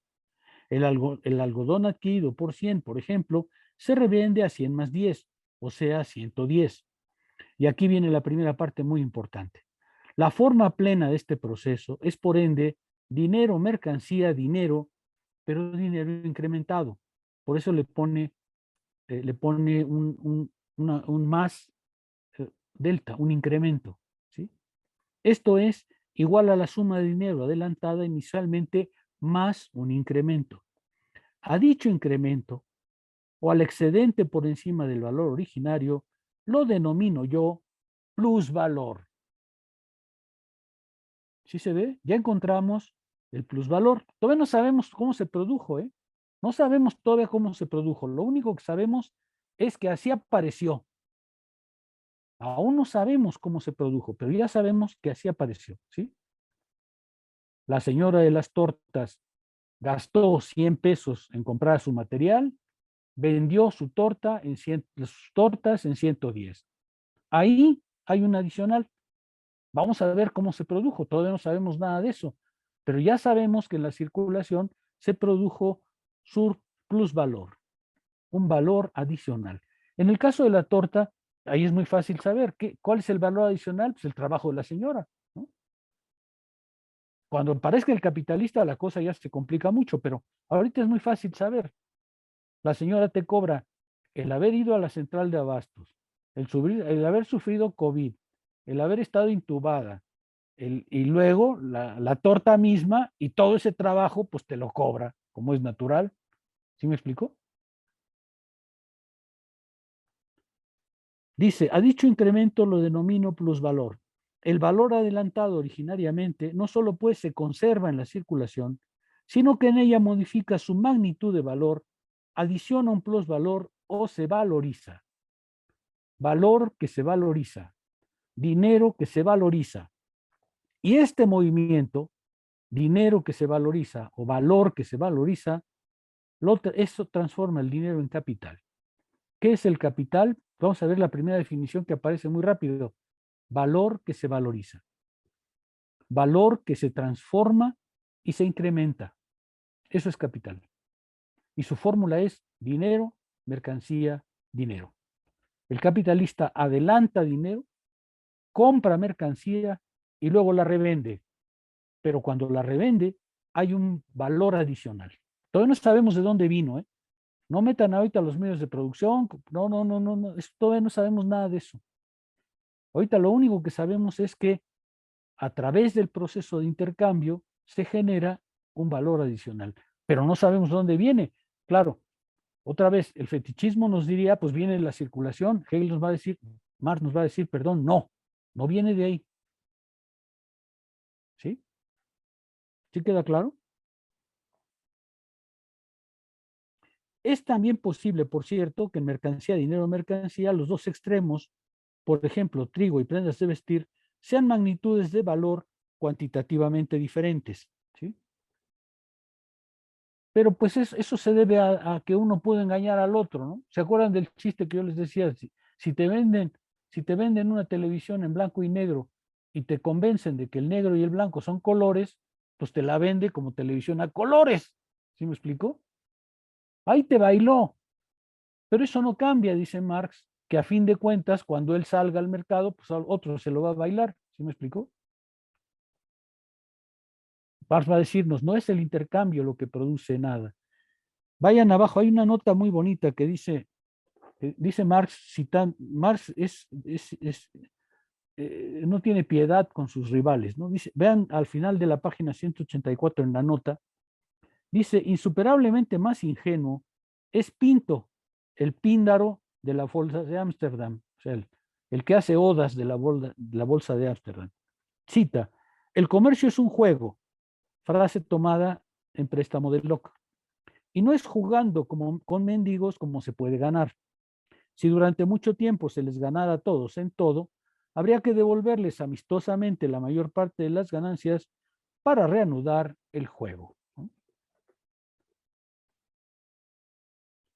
El algodón adquirido por 100, por ejemplo, se revende a 100 más 10, o sea, 110. Y aquí viene la primera parte muy importante. La forma plena de este proceso es, por ende, dinero, mercancía, dinero, pero dinero incrementado. Por eso le pone un más delta, un incremento, ¿sí? Esto es igual a la suma de dinero adelantada inicialmente más un incremento. A dicho incremento o al excedente por encima del valor originario lo denomino yo plusvalor. ¿Sí se ve? Ya encontramos el plusvalor. Todavía no sabemos cómo se produjo, ¿eh? No sabemos todavía cómo se produjo. Lo único que sabemos es que así apareció. Aún no sabemos cómo se produjo, pero ya sabemos que así apareció, ¿sí? La señora de las tortas gastó 100 pesos en comprar su material, vendió sus tortas en 110. Ahí hay un adicional. Vamos a ver cómo se produjo. Todavía no sabemos nada de eso, pero ya sabemos que en la circulación se produjo su plusvalor, un valor adicional. En el caso de la torta, ahí es muy fácil saber cuál es el valor adicional, pues el trabajo de la señora, ¿no? Cuando parezca el capitalista la cosa ya se complica mucho, pero ahorita es muy fácil saber. La señora te cobra el haber ido a la central de abastos, el haber sufrido COVID, el haber estado intubada, y luego la torta misma y todo ese trabajo pues te lo cobra, como es natural. ¿Sí me explico? Dice, a dicho incremento lo denomino plusvalor. El valor adelantado originariamente no solo pues se conserva en la circulación, sino que en ella modifica su magnitud de valor, adiciona un plusvalor o se valoriza. Valor que se valoriza, dinero que se valoriza. Y este movimiento, dinero que se valoriza o valor que se valoriza, eso transforma el dinero en capital. ¿Qué es el capital? Vamos a ver la primera definición que aparece muy rápido. Valor que se valoriza. Valor que se transforma y se incrementa. Eso es capital. Y su fórmula es dinero, mercancía, dinero. El capitalista adelanta dinero, compra mercancía y luego la revende. Pero cuando la revende hay un valor adicional. Todavía no sabemos de dónde vino, ¿eh? No metan ahorita los medios de producción. No. Todavía no sabemos nada de eso. Ahorita lo único que sabemos es que a través del proceso de intercambio se genera un valor adicional, pero no sabemos dónde viene. Claro, Otra vez, el fetichismo nos diría, pues viene de la circulación. Hegel nos va a decir, Marx nos va a decir, perdón, no viene de ahí. ¿Sí? ¿Sí queda claro? Es también posible, por cierto, que en mercancía, dinero, mercancía, los dos extremos, por ejemplo, trigo y prendas de vestir, sean magnitudes de valor cuantitativamente diferentes. ¿Sí? Pero pues eso se debe a que uno puede engañar al otro, ¿no? ¿Se acuerdan del chiste que yo les decía? Si te venden una televisión en blanco y negro y te convencen de que el negro y el blanco son colores, pues te la vende como televisión a colores. ¿Sí me explico? Ahí te bailó. Pero eso no cambia, dice Marx, que a fin de cuentas, cuando él salga al mercado, pues otro se lo va a bailar. ¿Sí me explico? Marx va a decirnos, no es el intercambio lo que produce nada. Vayan abajo, hay una nota muy bonita que dice Marx, Marx no tiene piedad con sus rivales, ¿no? Dice, vean al final de la página 184 en la nota, dice, insuperablemente más ingenuo es Pinto, el píndaro de la bolsa de Ámsterdam, o sea, el que hace odas de la bolsa de Ámsterdam. Cita, el comercio es un juego, frase tomada en préstamo de Locke. Y no es jugando con mendigos como se puede ganar. Si durante mucho tiempo se les ganara a todos en todo, habría que devolverles amistosamente la mayor parte de las ganancias para reanudar el juego.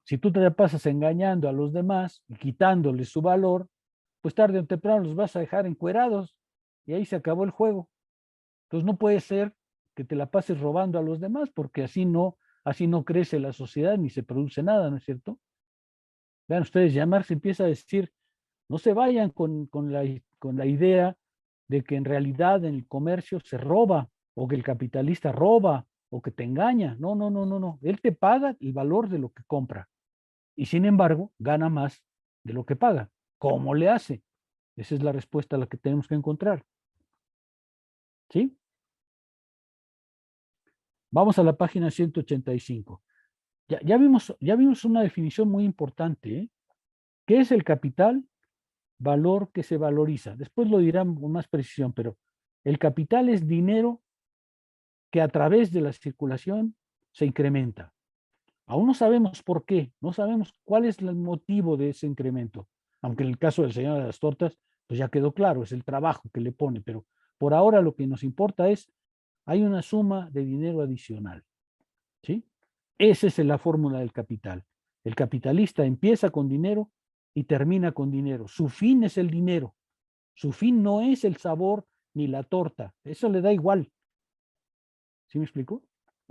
Si tú te pasas engañando a los demás y quitándoles su valor, pues tarde o temprano los vas a dejar encuerados y ahí se acabó el juego. Entonces no puede ser que te la pases robando a los demás porque así no crece la sociedad ni se produce nada, ¿no es cierto? Vean ustedes, ya Marx empieza a decir, no se vayan con la idea de que en realidad en el comercio se roba o que el capitalista roba o que te engaña. No. Él te paga el valor de lo que compra y sin embargo gana más de lo que paga. ¿Cómo le hace? Esa es la respuesta a la que tenemos que encontrar. ¿Sí? Vamos a la página 185. Ya vimos una definición muy importante, ¿eh? ¿Qué es el capital? Valor que se valoriza. Después lo dirán con más precisión, pero el capital es dinero que a través de la circulación se incrementa. Aún no sabemos por qué, no sabemos cuál es el motivo de ese incremento, aunque en el caso del señor de las tortas, pues ya quedó claro, es el trabajo que le pone, pero por ahora lo que nos importa es, hay una suma de dinero adicional, ¿sí? Esa es la fórmula del capital. El capitalista empieza con dinero y termina con dinero. Su fin es el dinero. Su fin no es el sabor ni la torta. Eso le da igual. ¿Sí me explico?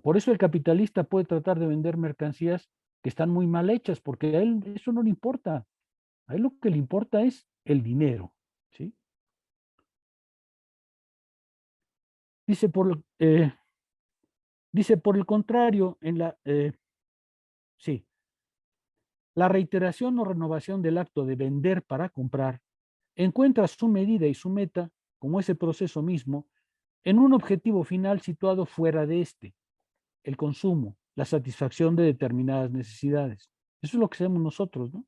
Por eso el capitalista puede tratar de vender mercancías que están muy mal hechas, porque a él eso no le importa. A él lo que le importa es el dinero. ¿Sí? Dice por el contrario, la reiteración o renovación del acto de vender para comprar encuentra su medida y su meta, como ese proceso mismo, en un objetivo final situado fuera de este, el consumo, la satisfacción de determinadas necesidades. Eso es lo que hacemos nosotros, ¿no?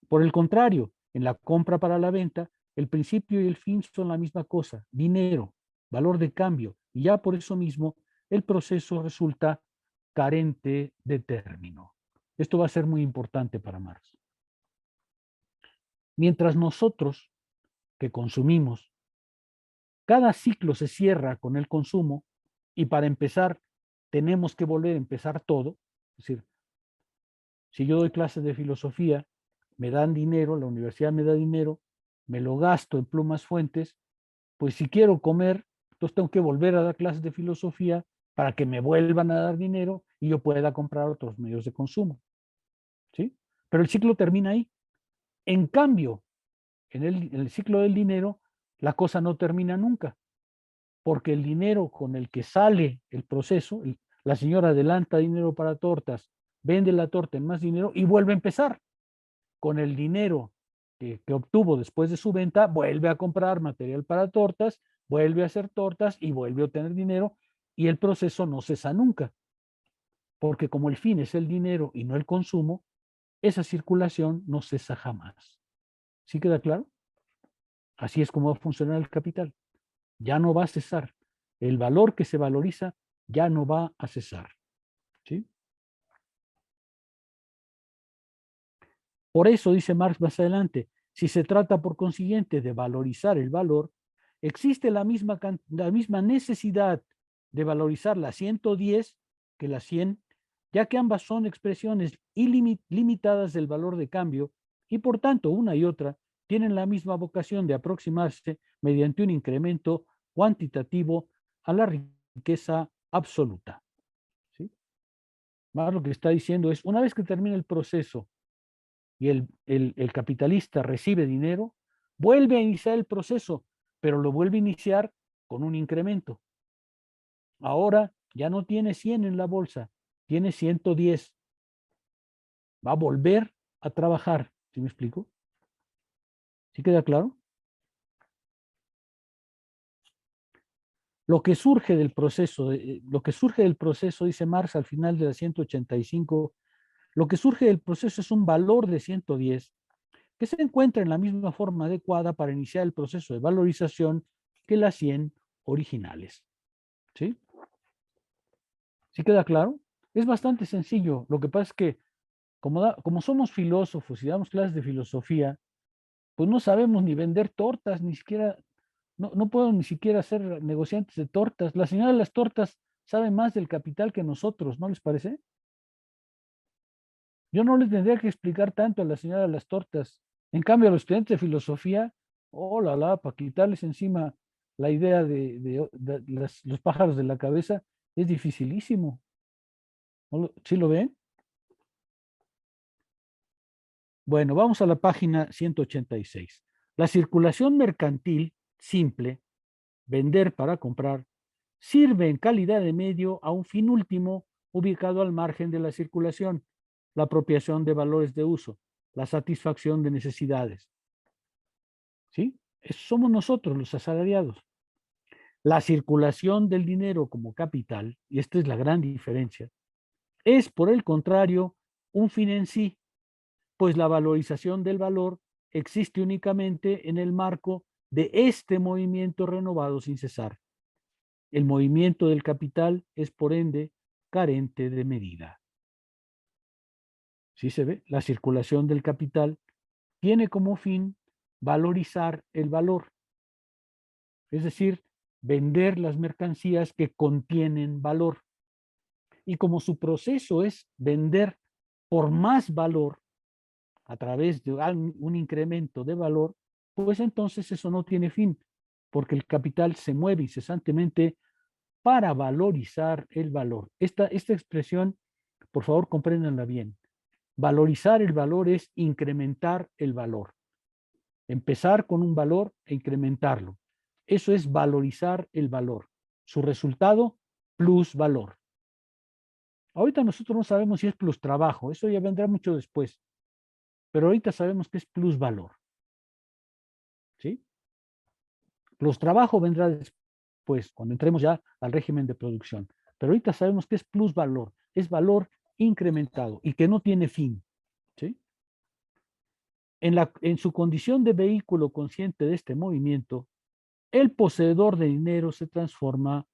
Por el contrario, en la compra para la venta, el principio y el fin son la misma cosa, dinero, valor de cambio, y ya por eso mismo el proceso resulta carente de término. Esto va a ser muy importante para Marx. Mientras nosotros, que consumimos, cada ciclo se cierra con el consumo y para empezar tenemos que volver a empezar todo. Es decir, si yo doy clases de filosofía, me dan dinero, la universidad me da dinero, me lo gasto en plumas fuentes, pues si quiero comer, entonces tengo que volver a dar clases de filosofía para que me vuelvan a dar dinero y yo pueda comprar otros medios de consumo. ¿Sí? Pero el ciclo termina ahí. En cambio, en el ciclo del dinero, la cosa no termina nunca, porque el dinero con el que sale el proceso, la señora adelanta dinero para tortas, vende la torta en más dinero y vuelve a empezar. Con el dinero que obtuvo después de su venta, vuelve a comprar material para tortas, vuelve a hacer tortas y vuelve a obtener dinero y el proceso no cesa nunca. porque como el fin es el dinero y no el consumo, esa circulación no cesa jamás. ¿Sí queda claro? Así es como va a funcionar el capital. Ya no va a cesar. El valor que se valoriza ya no va a cesar. ¿Sí? Por eso, dice Marx más adelante, si se trata por consiguiente de valorizar el valor, existe la misma necesidad de valorizar la 110 que la 100, ya que ambas son expresiones ilimitadas del valor de cambio y por tanto una y otra tienen la misma vocación de aproximarse mediante un incremento cuantitativo a la riqueza absoluta. ¿Sí? Más lo que está diciendo es, una vez que termine el proceso y el capitalista recibe dinero, vuelve a iniciar el proceso, pero lo vuelve a iniciar con un incremento. Ahora ya no tiene 100 en la bolsa, tiene 110. Va a volver a trabajar. ¿Sí me explico? ¿Sí queda claro? Lo que surge del proceso, dice Marx al final de la 185, lo que surge del proceso es un valor de 110 que se encuentra en la misma forma adecuada para iniciar el proceso de valorización que las 100 originales. ¿Sí? ¿Sí queda claro? Es bastante sencillo. Lo que pasa es que como somos filósofos y damos clases de filosofía, pues no sabemos ni vender tortas, ni siquiera, no puedo ni siquiera ser negociantes de tortas. La señora de las tortas sabe más del capital que nosotros, ¿no les parece? Yo no les tendría que explicar tanto a la señora de las tortas. En cambio, a los estudiantes de filosofía, oh la la, para quitarles encima la idea de los pájaros de la cabeza, es dificilísimo. ¿Sí lo ven? Bueno, vamos a la página 186. La circulación mercantil simple, vender para comprar, sirve en calidad de medio a un fin último ubicado al margen de la circulación, la apropiación de valores de uso, la satisfacción de necesidades. ¿Sí? Somos nosotros los asalariados. La circulación del dinero como capital, y esta es la gran diferencia, es por el contrario un fin en sí, pues la valorización del valor existe únicamente en el marco de este movimiento renovado sin cesar. El movimiento del capital es, por ende, carente de medida. ¿Sí se ve? La circulación del capital tiene como fin valorizar el valor, es decir, vender las mercancías que contienen valor. Y como su proceso es vender por más valor a través de un incremento de valor, pues entonces eso no tiene fin, porque el capital se mueve incesantemente para valorizar el valor. Esta expresión, por favor, compréndanla bien. Valorizar el valor es incrementar el valor. Empezar con un valor e incrementarlo. Eso es valorizar el valor. Su resultado, plus valor. Ahorita nosotros no sabemos si es plus trabajo, eso ya vendrá mucho después. Pero ahorita sabemos que es plus valor. ¿Sí? Plus trabajo vendrá después, cuando entremos ya al régimen de producción. Pero ahorita sabemos que es plus valor, es valor incrementado y que no tiene fin. ¿Sí? En su condición de vehículo consciente de este movimiento, el poseedor de dinero se transforma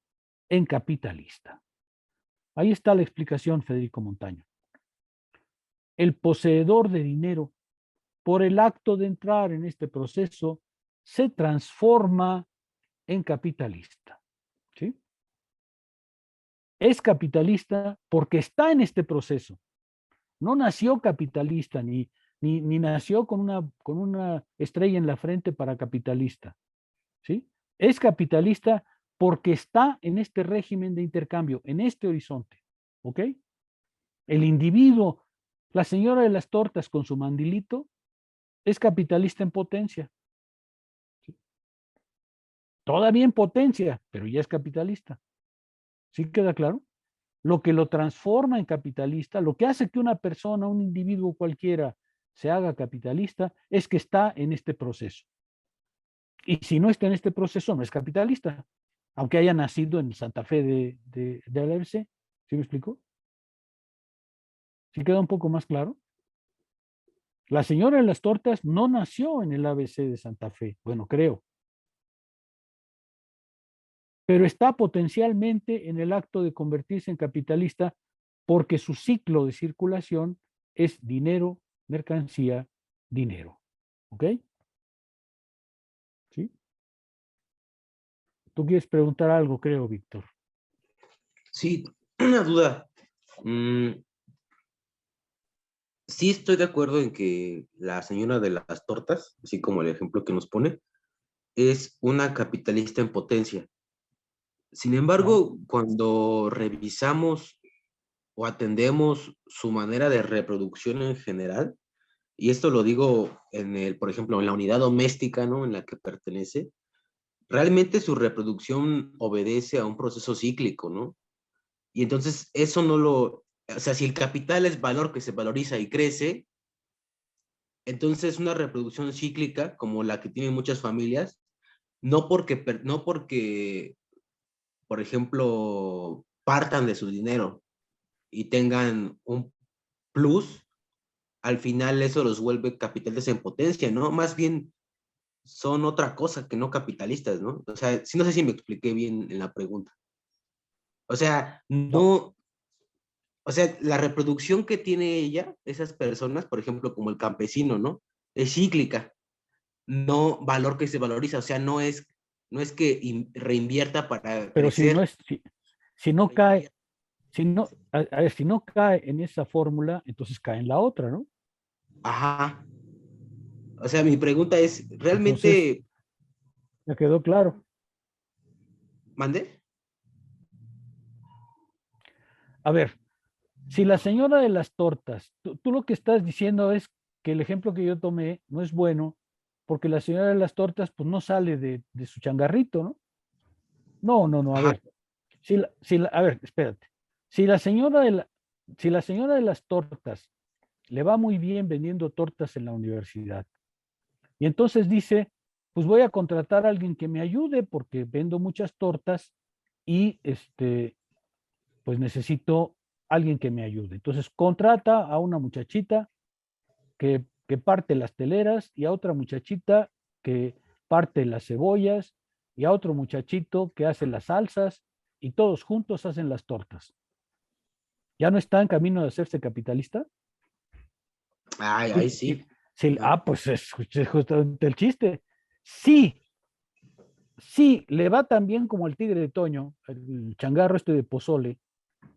en capitalista. Ahí está la explicación, Federico Montaño. El poseedor de dinero, por el acto de entrar en este proceso, se transforma en capitalista. ¿Sí? Es capitalista porque está en este proceso. No nació capitalista ni nació con una estrella en la frente para capitalista. ¿Sí? Es capitalista porque está en este régimen de intercambio, en este horizonte. ¿Ok? El individuo, la señora de las tortas con su mandilito, es capitalista en potencia. ¿Sí? Todavía en potencia, pero ya es capitalista. ¿Sí queda claro? Lo que lo transforma en capitalista, lo que hace que una persona, un individuo cualquiera, se haga capitalista, es que está en este proceso. Y si no está en este proceso, no es capitalista, aunque haya nacido en Santa Fe de la ABC. ¿Sí me explico? ¿Sí queda un poco más claro? La señora de las tortas no nació en el ABC de Santa Fe, bueno, creo, pero está potencialmente en el acto de convertirse en capitalista porque su ciclo de circulación es dinero, mercancía, dinero. ¿Ok? ¿Sí? Tú quieres preguntar algo, creo, Víctor. Sí, una duda. Sí estoy de acuerdo en que la señora de las tortas, así como el ejemplo que nos pone, es una capitalista en potencia. Sin embargo, cuando revisamos o atendemos su manera de reproducción en general, y esto lo digo por ejemplo, en la unidad doméstica, ¿no? En la que pertenece, realmente su reproducción obedece a un proceso cíclico, ¿no? Y entonces eso no o sea, si el capital es valor que se valoriza y crece, entonces una reproducción cíclica como la que tienen muchas familias, no porque, por ejemplo, partan de su dinero y tengan un plus, al final eso los vuelve capitalistas en potencia, ¿no? Más bien son otra cosa que no capitalistas, ¿no? O sea, no sé si me expliqué bien en la pregunta. O sea, no, o sea, la reproducción que tiene ella, esas personas, por ejemplo, como el campesino, ¿no? Es cíclica, no valor que se valoriza, o sea, no es que reinvierta para Pero si no crecer. es, si no cae, si no, a ver, si no cae en esa fórmula, entonces cae en la otra, ¿no? Ajá. O sea, mi pregunta es, Entonces, ¿realmente ya quedó claro. mandé? A ver, si la señora de las tortas, tú lo que estás diciendo es que el ejemplo que yo tomé no es bueno, porque la señora de las tortas, pues no sale de su changarrito, ¿no? No, no, no, a Ajá. ver, a ver, espérate. Si la señora de si la señora de las tortas le va muy bien vendiendo tortas en la universidad, y entonces dice, pues voy a contratar a alguien que me ayude porque vendo muchas tortas y pues necesito alguien que me ayude. Entonces contrata a una muchachita que parte las teleras y a otra muchachita que parte las cebollas y a otro muchachito que hace las salsas y todos juntos hacen las tortas. ¿Ya no está en camino de hacerse capitalista? Ay, ahí sí. Ajá. Pues es justamente el chiste. Sí, sí, le va tan bien como el tigre de Toño, el changarro este de pozole.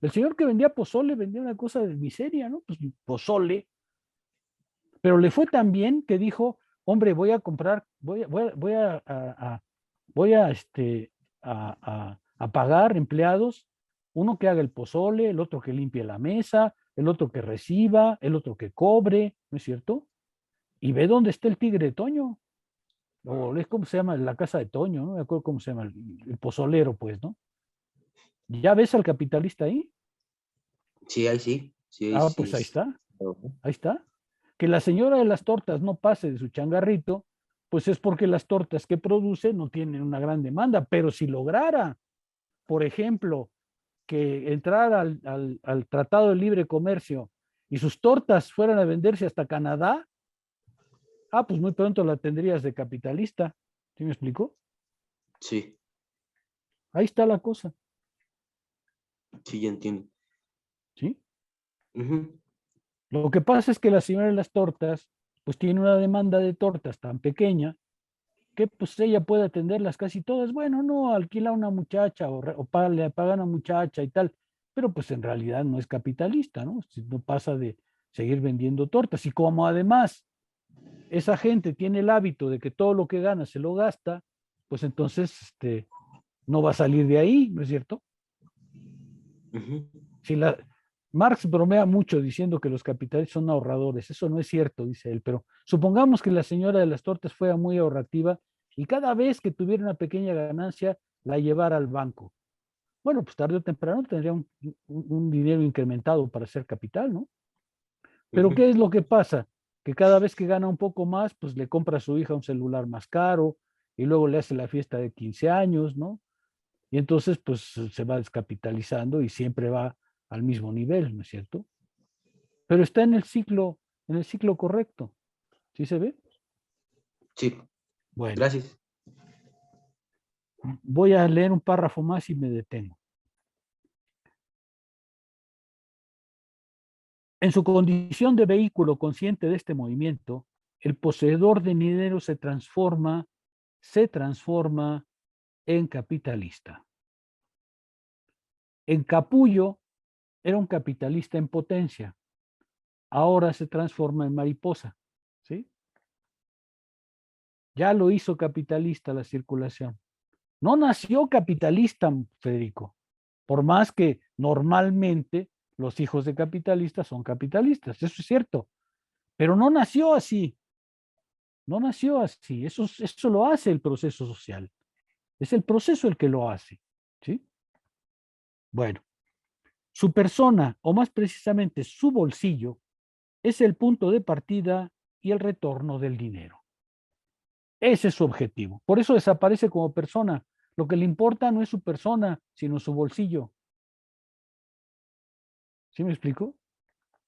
El señor que vendía pozole vendía una cosa de miseria, ¿no? Pues pozole. Pero le fue tan bien que dijo, hombre, voy a comprar, voy a pagar empleados, uno que haga el pozole, el otro que limpie la mesa, el otro que reciba, el otro que cobre, ¿no es cierto? Y ve dónde está el tigre de Toño, o es como se llama, la casa de Toño, no me acuerdo cómo se llama, el pozolero, pues, ¿no? ¿Ya ves al capitalista ahí? Sí, ahí sí. Sí, ahí Ah, sí. pues ahí está. Que la señora de las tortas no pase de su changarrito, pues es porque las tortas que produce no tienen una gran demanda, pero si lograra, por ejemplo, que entrara al Tratado de Libre Comercio y sus tortas fueran a venderse hasta Canadá, pues muy pronto la tendrías de capitalista. ¿Sí me explico? Sí, Ahí está la cosa, sí, ya entiendo. ¿sí? Ujú. Lo que pasa es que la señora de las tortas, pues tiene una demanda de tortas tan pequeña que pues ella puede atenderlas casi todas. Bueno, no, alquila a una muchacha le paga a una muchacha y tal, pero pues en realidad no es capitalista, ¿no? No pasa de seguir vendiendo tortas. Y como además esa gente tiene el hábito de que todo lo que gana se lo gasta, pues entonces no va a salir de ahí, ¿no es cierto? Ujú. Si Marx bromea mucho diciendo que los capitalistas son ahorradores, eso no es cierto, dice él, pero supongamos que la señora de las tortas fuera muy ahorrativa y cada vez que tuviera una pequeña ganancia la llevara al banco. Bueno, pues tarde o temprano tendría un dinero incrementado para hacer capital, ¿no? Pero Ujú. ¿qué es lo que pasa? Que cada vez que gana un poco más, pues le compra a su hija un celular más caro y luego le hace la fiesta de 15 años, ¿no? Y entonces, pues se va descapitalizando y siempre va al mismo nivel, ¿no es cierto? pero está en el ciclo correcto. ¿Sí se ve? Sí, Bueno, gracias. voy a leer un párrafo más y me detengo. En su condición de vehículo consciente de este movimiento, el poseedor de dinero se transforma en capitalista. En Capullo era un capitalista en potencia. Ahora se transforma en mariposa. ¿Sí? Ya lo hizo capitalista la circulación. No nació capitalista, Federico, por más que normalmente los hijos de capitalistas son capitalistas, eso es cierto, pero no nació así, no nació así, eso lo hace el proceso social, es el proceso el que lo hace, ¿sí? Bueno, su persona, o más precisamente su bolsillo, es el punto de partida y el retorno del dinero. Ese es su objetivo. Por eso desaparece como persona. Lo que le importa no es su persona, sino su bolsillo. ¿Sí me explico?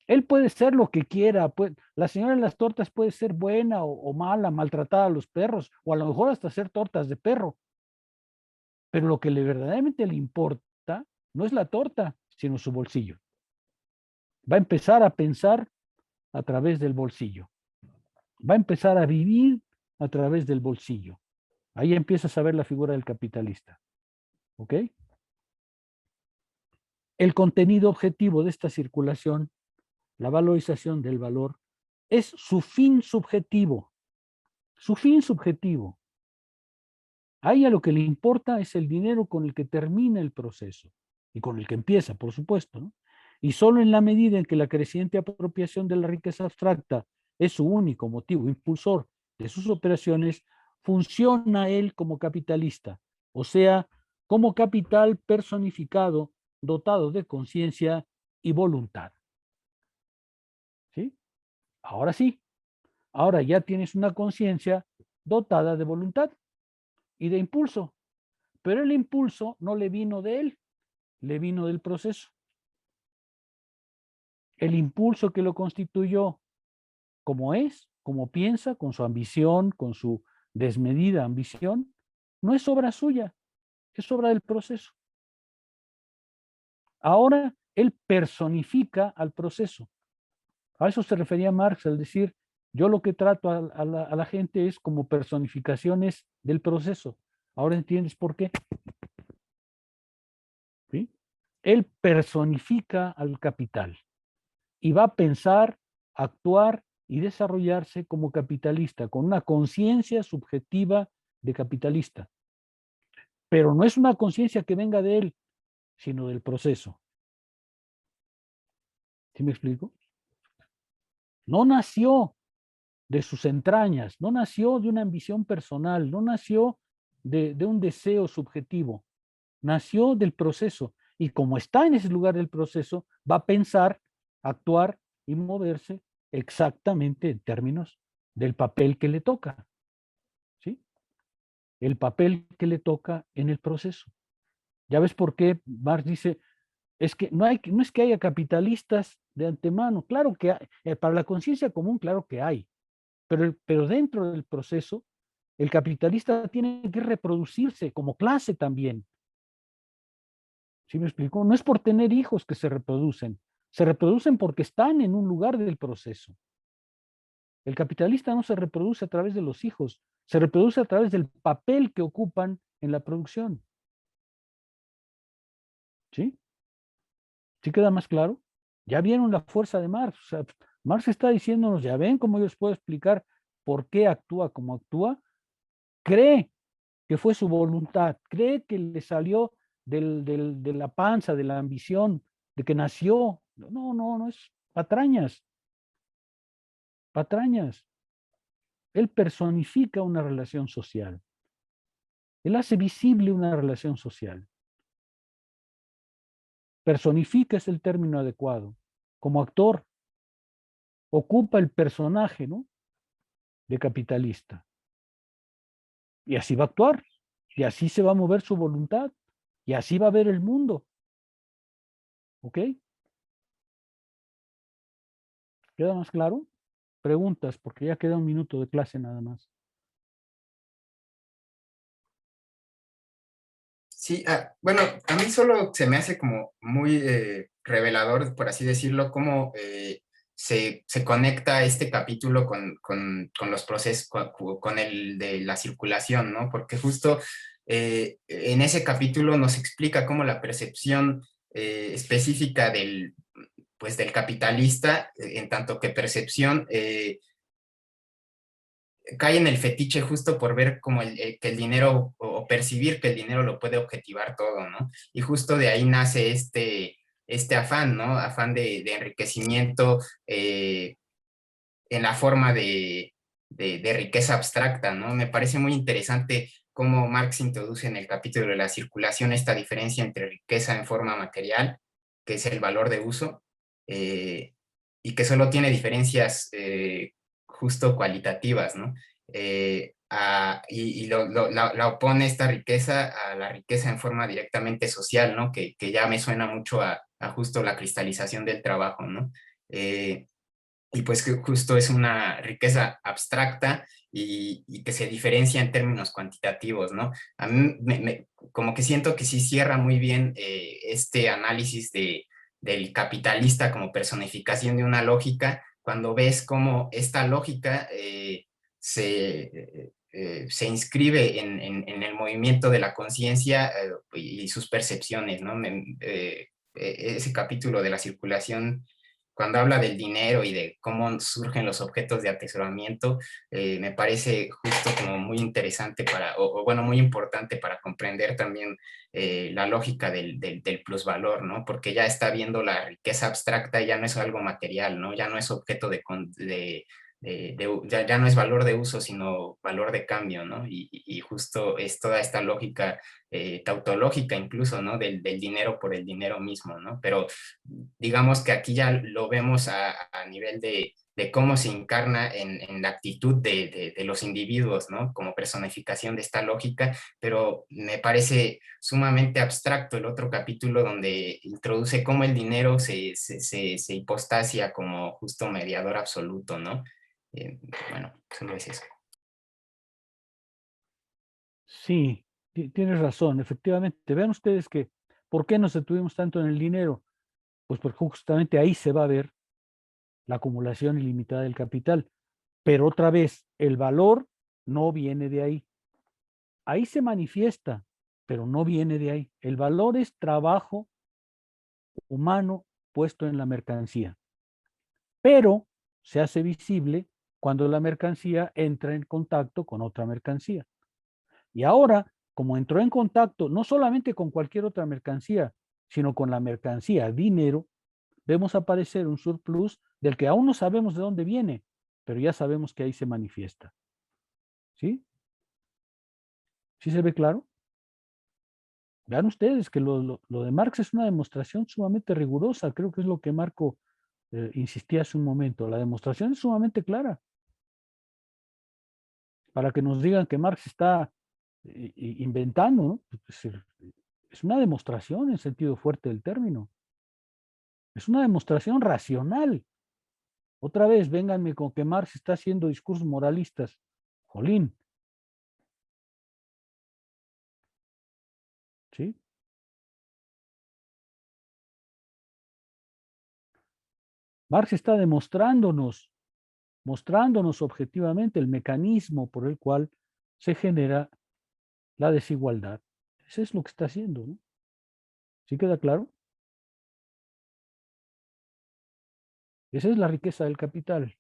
Él puede ser lo que quiera. La señora de las tortas puede ser buena o mala, maltratada a los perros, o a lo mejor hasta hacer tortas de perro. Pero lo que verdaderamente le importa no es la torta, sino su bolsillo. Va a empezar a pensar a través del bolsillo. Va a empezar a vivir a través del bolsillo. Ahí empiezas a ver la figura del capitalista. ¿Ok? El contenido objetivo de esta circulación, la valorización del valor, es su fin subjetivo. Su fin subjetivo. A ella lo que le importa es el dinero con el que termina el proceso y con el que empieza, por supuesto, ¿no? Y solo en la medida en que la creciente apropiación de la riqueza abstracta es su único motivo impulsor de sus operaciones, funciona él como capitalista, o sea, como capital personificado, dotado de conciencia y voluntad. ¿Sí? Ahora sí, ahora ya tienes una conciencia dotada de voluntad y de impulso, pero el impulso no le vino de él, le vino del proceso. El impulso que lo constituyó como es, como piensa, con su ambición, con su desmedida ambición, no es obra suya, es obra del proceso. Ahora él personifica al proceso. A eso se refería Marx al decir, yo lo que trato a la gente es como personificaciones del proceso. Ahora entiendes por qué. ¿Sí? Él personifica al capital y va a pensar, actuar y desarrollarse como capitalista, con una conciencia subjetiva de capitalista. Pero no es una conciencia que venga de él, sino del proceso. ¿Sí me explico? No nació de sus entrañas, no nació de una ambición personal, no nació de un deseo subjetivo, nació del proceso. Y como está en ese lugar del proceso, va a pensar, actuar y moverse exactamente en términos del papel que le toca. ¿Sí? El papel que le toca en el proceso. ¿Ya ves por qué Marx dice, es que no es que haya capitalistas de antemano? Claro que hay, para la conciencia común, claro que hay, pero dentro del proceso, el capitalista tiene que reproducirse como clase también. ¿Sí me explico? No es por tener hijos que se reproducen porque están en un lugar del proceso. El capitalista no se reproduce a través de los hijos, se reproduce a través del papel que ocupan en la producción. ¿Sí? ¿Sí queda más claro? Ya vieron la fuerza de Marx. O sea, Marx está diciéndonos, ya ven cómo yo les puedo explicar por qué actúa como actúa. Cree que fue su voluntad, cree que le salió de la panza, de la ambición, de que nació. No es patrañas, patrañas. Él personifica una relación social. Él hace visible una relación social. Personifica es el término adecuado. Como actor, ocupa el personaje, ¿no?, de capitalista. Y así va a actuar. Y así se va a mover su voluntad. Y así va a ver el mundo. ¿Ok? ¿Queda más claro? Preguntas, porque ya queda un minuto de clase nada más. Sí, bueno, a mí solo se me hace como muy revelador, por así decirlo, cómo se conecta este capítulo con los procesos, con el de la circulación, ¿no? Porque justo en ese capítulo nos explica cómo la percepción específica pues, del capitalista, en tanto que percepción, cae en el fetiche justo por ver como que el dinero o percibir que el dinero lo puede objetivar todo, ¿no? Y justo de ahí nace este afán, ¿no? Afán de enriquecimiento en la forma de riqueza abstracta, ¿no? Me parece muy interesante cómo Marx introduce en el capítulo de la circulación esta diferencia entre riqueza en forma material, que es el valor de uso, y que solo tiene diferencias justo cualitativas, ¿no? Y la opone esta riqueza a la riqueza en forma directamente social, ¿no? Que ya me suena mucho a justo la cristalización del trabajo, ¿no? Y pues que justo es una riqueza abstracta y que se diferencia en términos cuantitativos, ¿no? A mí como que siento que sí cierra muy bien este análisis del capitalista como personificación de una lógica, cuando ves cómo esta lógica se inscribe en el movimiento de la conciencia y sus percepciones, ¿no? Ese capítulo de la circulación, cuando habla del dinero y de cómo surgen los objetos de atesoramiento, me parece justo como muy interesante o bueno, muy importante para comprender también la lógica del plusvalor, ¿no? Porque ya está viendo la riqueza abstracta, ya no es algo material, ¿no? Ya no es objeto ya no es valor de uso, sino valor de cambio, ¿no? Y justo es toda esta lógica tautológica incluso, ¿no? Del dinero por el dinero mismo, ¿no? Pero digamos que aquí ya lo vemos a nivel de cómo se encarna en la actitud de los individuos, ¿no? Como personificación de esta lógica, pero me parece sumamente abstracto el otro capítulo donde introduce cómo el dinero se hipostasia como justo mediador absoluto, ¿no? Bueno, solo es eso. Sí, tienes razón, efectivamente. Vean ustedes que, ¿por qué nos detuvimos tanto en el dinero? Pues porque justamente ahí se va a ver la acumulación ilimitada del capital. Pero otra vez, el valor no viene de ahí. Ahí se manifiesta, pero no viene de ahí. El valor es trabajo humano puesto en la mercancía, pero se hace visible cuando la mercancía entra en contacto con otra mercancía. Y ahora, como entró en contacto no solamente con cualquier otra mercancía, sino con la mercancía dinero, vemos aparecer un surplus del que aún no sabemos de dónde viene, pero ya sabemos que ahí se manifiesta. ¿Sí? ¿Sí se ve claro? Vean ustedes que lo de Marx es una demostración sumamente rigurosa, creo que es lo que Marco insistía hace un momento. La demostración es sumamente clara. Para que nos digan que Marx está inventando, ¿no? Es una demostración en sentido fuerte del término. Es una demostración racional. Otra vez, vénganme con que Marx está haciendo discursos moralistas. Jolín. ¿Sí? Marx está mostrándonos objetivamente el mecanismo por el cual se genera la desigualdad. Eso es lo que está haciendo, ¿no? ¿Sí queda claro? Esa es la riqueza del capital.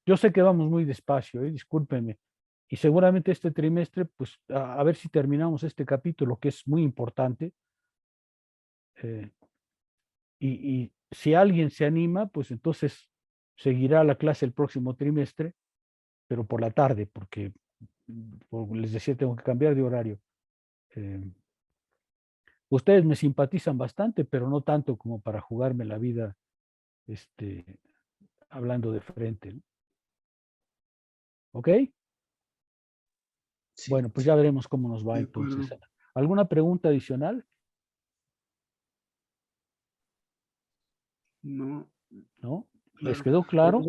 Yo sé que vamos muy despacio, discúlpenme. Y seguramente este trimestre, pues a ver si terminamos este capítulo, que es muy importante. Y si alguien se anima, pues entonces seguirá la clase el próximo trimestre, pero por la tarde, porque les decía, tengo que cambiar de horario. Ustedes me simpatizan bastante, pero no tanto como para jugarme la vida hablando de frente, ¿no? ¿Ok? Sí, Bueno, pues ya veremos cómo nos va De entonces. acuerdo. ¿Alguna pregunta adicional? No. ¿No? ¿Les quedó claro?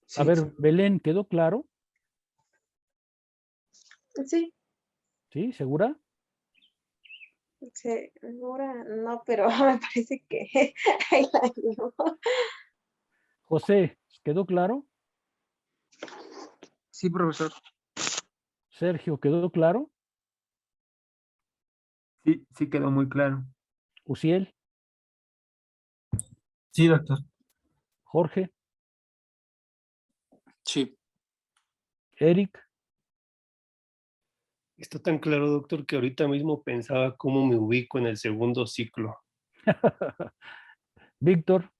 Sí, A ver, Belén, ¿quedó claro? Sí, ¿Sí? ¿Segura? segura, no, pero me parece que ahí la llevo. José, ¿quedó claro? Sí, profesor. Sergio, ¿quedó claro? Sí, sí quedó muy claro. Uciel, Sí, doctor. Jorge, Sí, Eric, Está tan claro, doctor, que ahorita mismo pensaba cómo me ubico en el segundo ciclo. Víctor,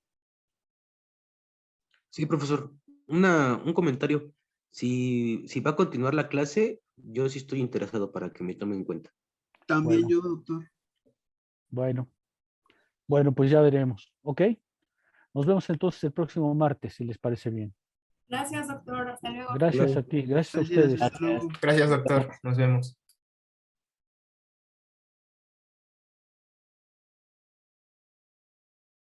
Sí, profesor. Un comentario. Si va a continuar la clase, yo sí estoy interesado para que me tome en cuenta. También Bueno. yo, doctor. bueno. Bueno, pues ya veremos, ¿ok? Nos vemos entonces el próximo martes, si les parece bien. Gracias, doctor. Hasta luego. Gracias a ti, gracias a Gracias, ustedes. hasta luego. Gracias, doctor. Nos vemos.